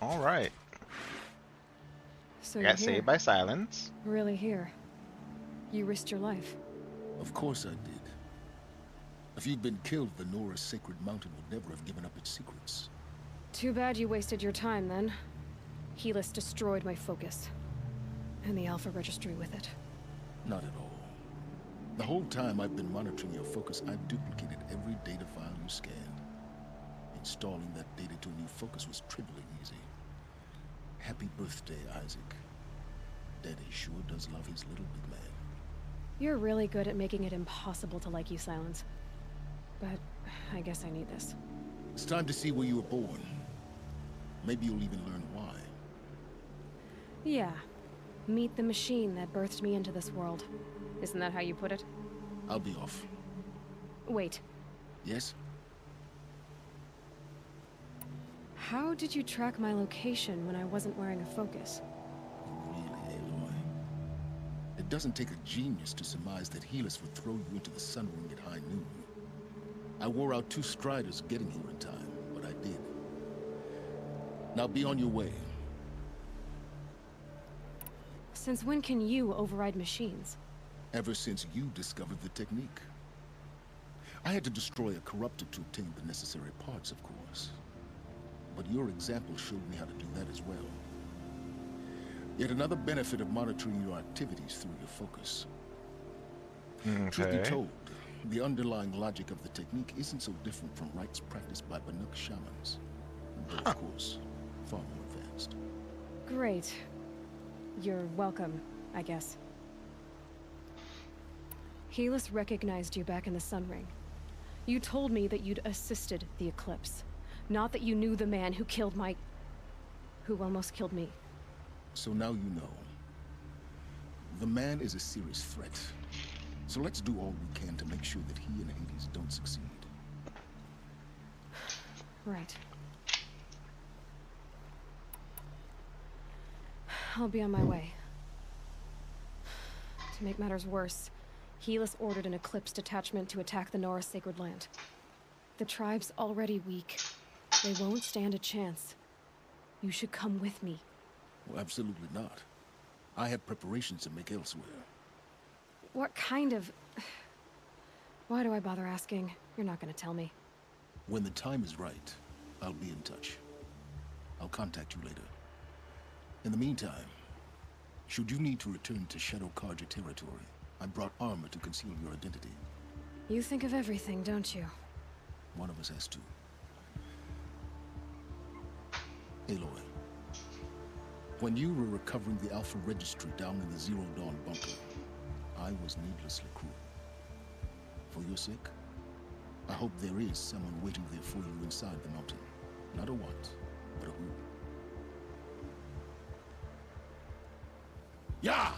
All right. So I you're got here. saved by silence. Really here. You risked your life. Of course I did. If you'd been killed, the Nora's sacred mountain would never have given up its secrets. Too bad you wasted your time then. Helis destroyed my focus. And the Alpha Registry with it. Not at all. The whole time I've been monitoring your focus, I've duplicated every data file you scanned. Installing that data to a new focus was trivially easy. Happy birthday, Isaac. Daddy sure does love his little big man. You're really good at making it impossible to like you, Silence. But I guess I need this. It's time to see where you were born. Maybe you'll even learn why. Yeah. Meet the machine that birthed me into this world. Isn't that how you put it? I'll be off. Wait. Yes? How did you track my location when I wasn't wearing a focus? Really, Aloy? It doesn't take a genius to surmise that Helis would throw you into the sun ring at high noon. I wore out 2 striders getting here in time, but I did. Now be on your way. Since when can you override machines? Ever since you discovered the technique. I had to destroy a corruptor to obtain the necessary parts, of course. But your example showed me how to do that as well. Yet another benefit of monitoring your activities through your focus. Truth be told, the underlying logic of the technique isn't so different from rites practiced by Banuk shamans. Though, of course, far more advanced. Great. You're welcome, I guess. Helis recognized you back in the Sun Ring. You told me that you'd assisted the Eclipse. Not that you knew the man who killed my... who almost killed me. So now you know. The man is a serious threat. So let's do all we can to make sure that he and Hades don't succeed. Right. I'll be on my way. To make matters worse, Helis ordered an Eclipse detachment to attack the Nora Sacred Land. The tribe's already weak. They won't stand a chance. You should come with me. Well, absolutely not. I have preparations to make elsewhere. What kind of... Why do I bother asking? You're not gonna tell me. When the time is right, I'll be in touch. I'll contact you later. In the meantime, should you need to return to Shadow Karja territory, I brought armor to conceal your identity. You think of everything, don't you? One of us has to. Aloy, when you were recovering the Alpha Registry down in the Zero Dawn bunker, I was needlessly cruel. For your sake, I hope there is someone waiting there for you inside the mountain. Not a what, but a who. Yeah!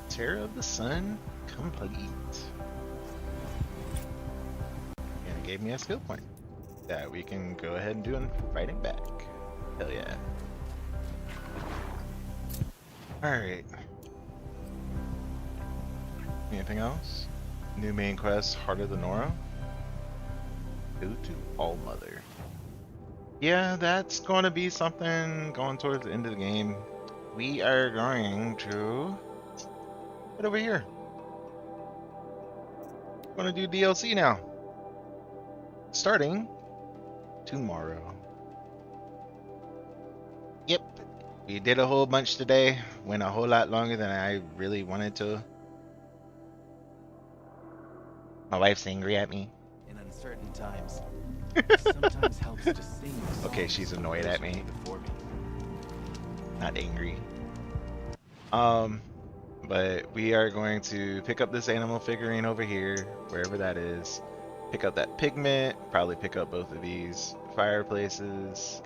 Terror of the Sun complete. And it gave me a skill point that we can go ahead and do and fighting back. Hell yeah. Alright. Anything else? New main quest, Heart of the Nora. Go to All Mother. Yeah, that's going to be something going towards the end of the game. We are going to head over here. Going to do DLC now. Starting tomorrow. Yep, we did a whole bunch today. Went a whole lot longer than I really wanted to. My wife's angry at me. In uncertain times, sometimes helps to sing. Okay, she's annoyed at me. Not angry. But we are going to pick up this animal figurine over here, wherever that is. Pick up that pigment, probably pick up both of these fireplaces.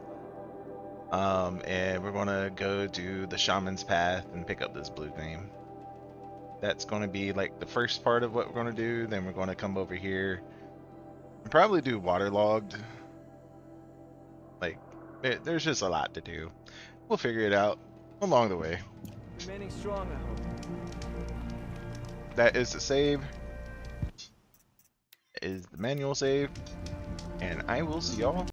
And we're gonna go do the shaman's path and pick up this blue thing. That's gonna be like the first part of what we're gonna do. Then we're gonna come over here and probably do waterlogged. Like, there's just a lot to do. We'll figure it out along the way. Remaining strong, I hope. That is the save. Is the manual save. And I will see y'all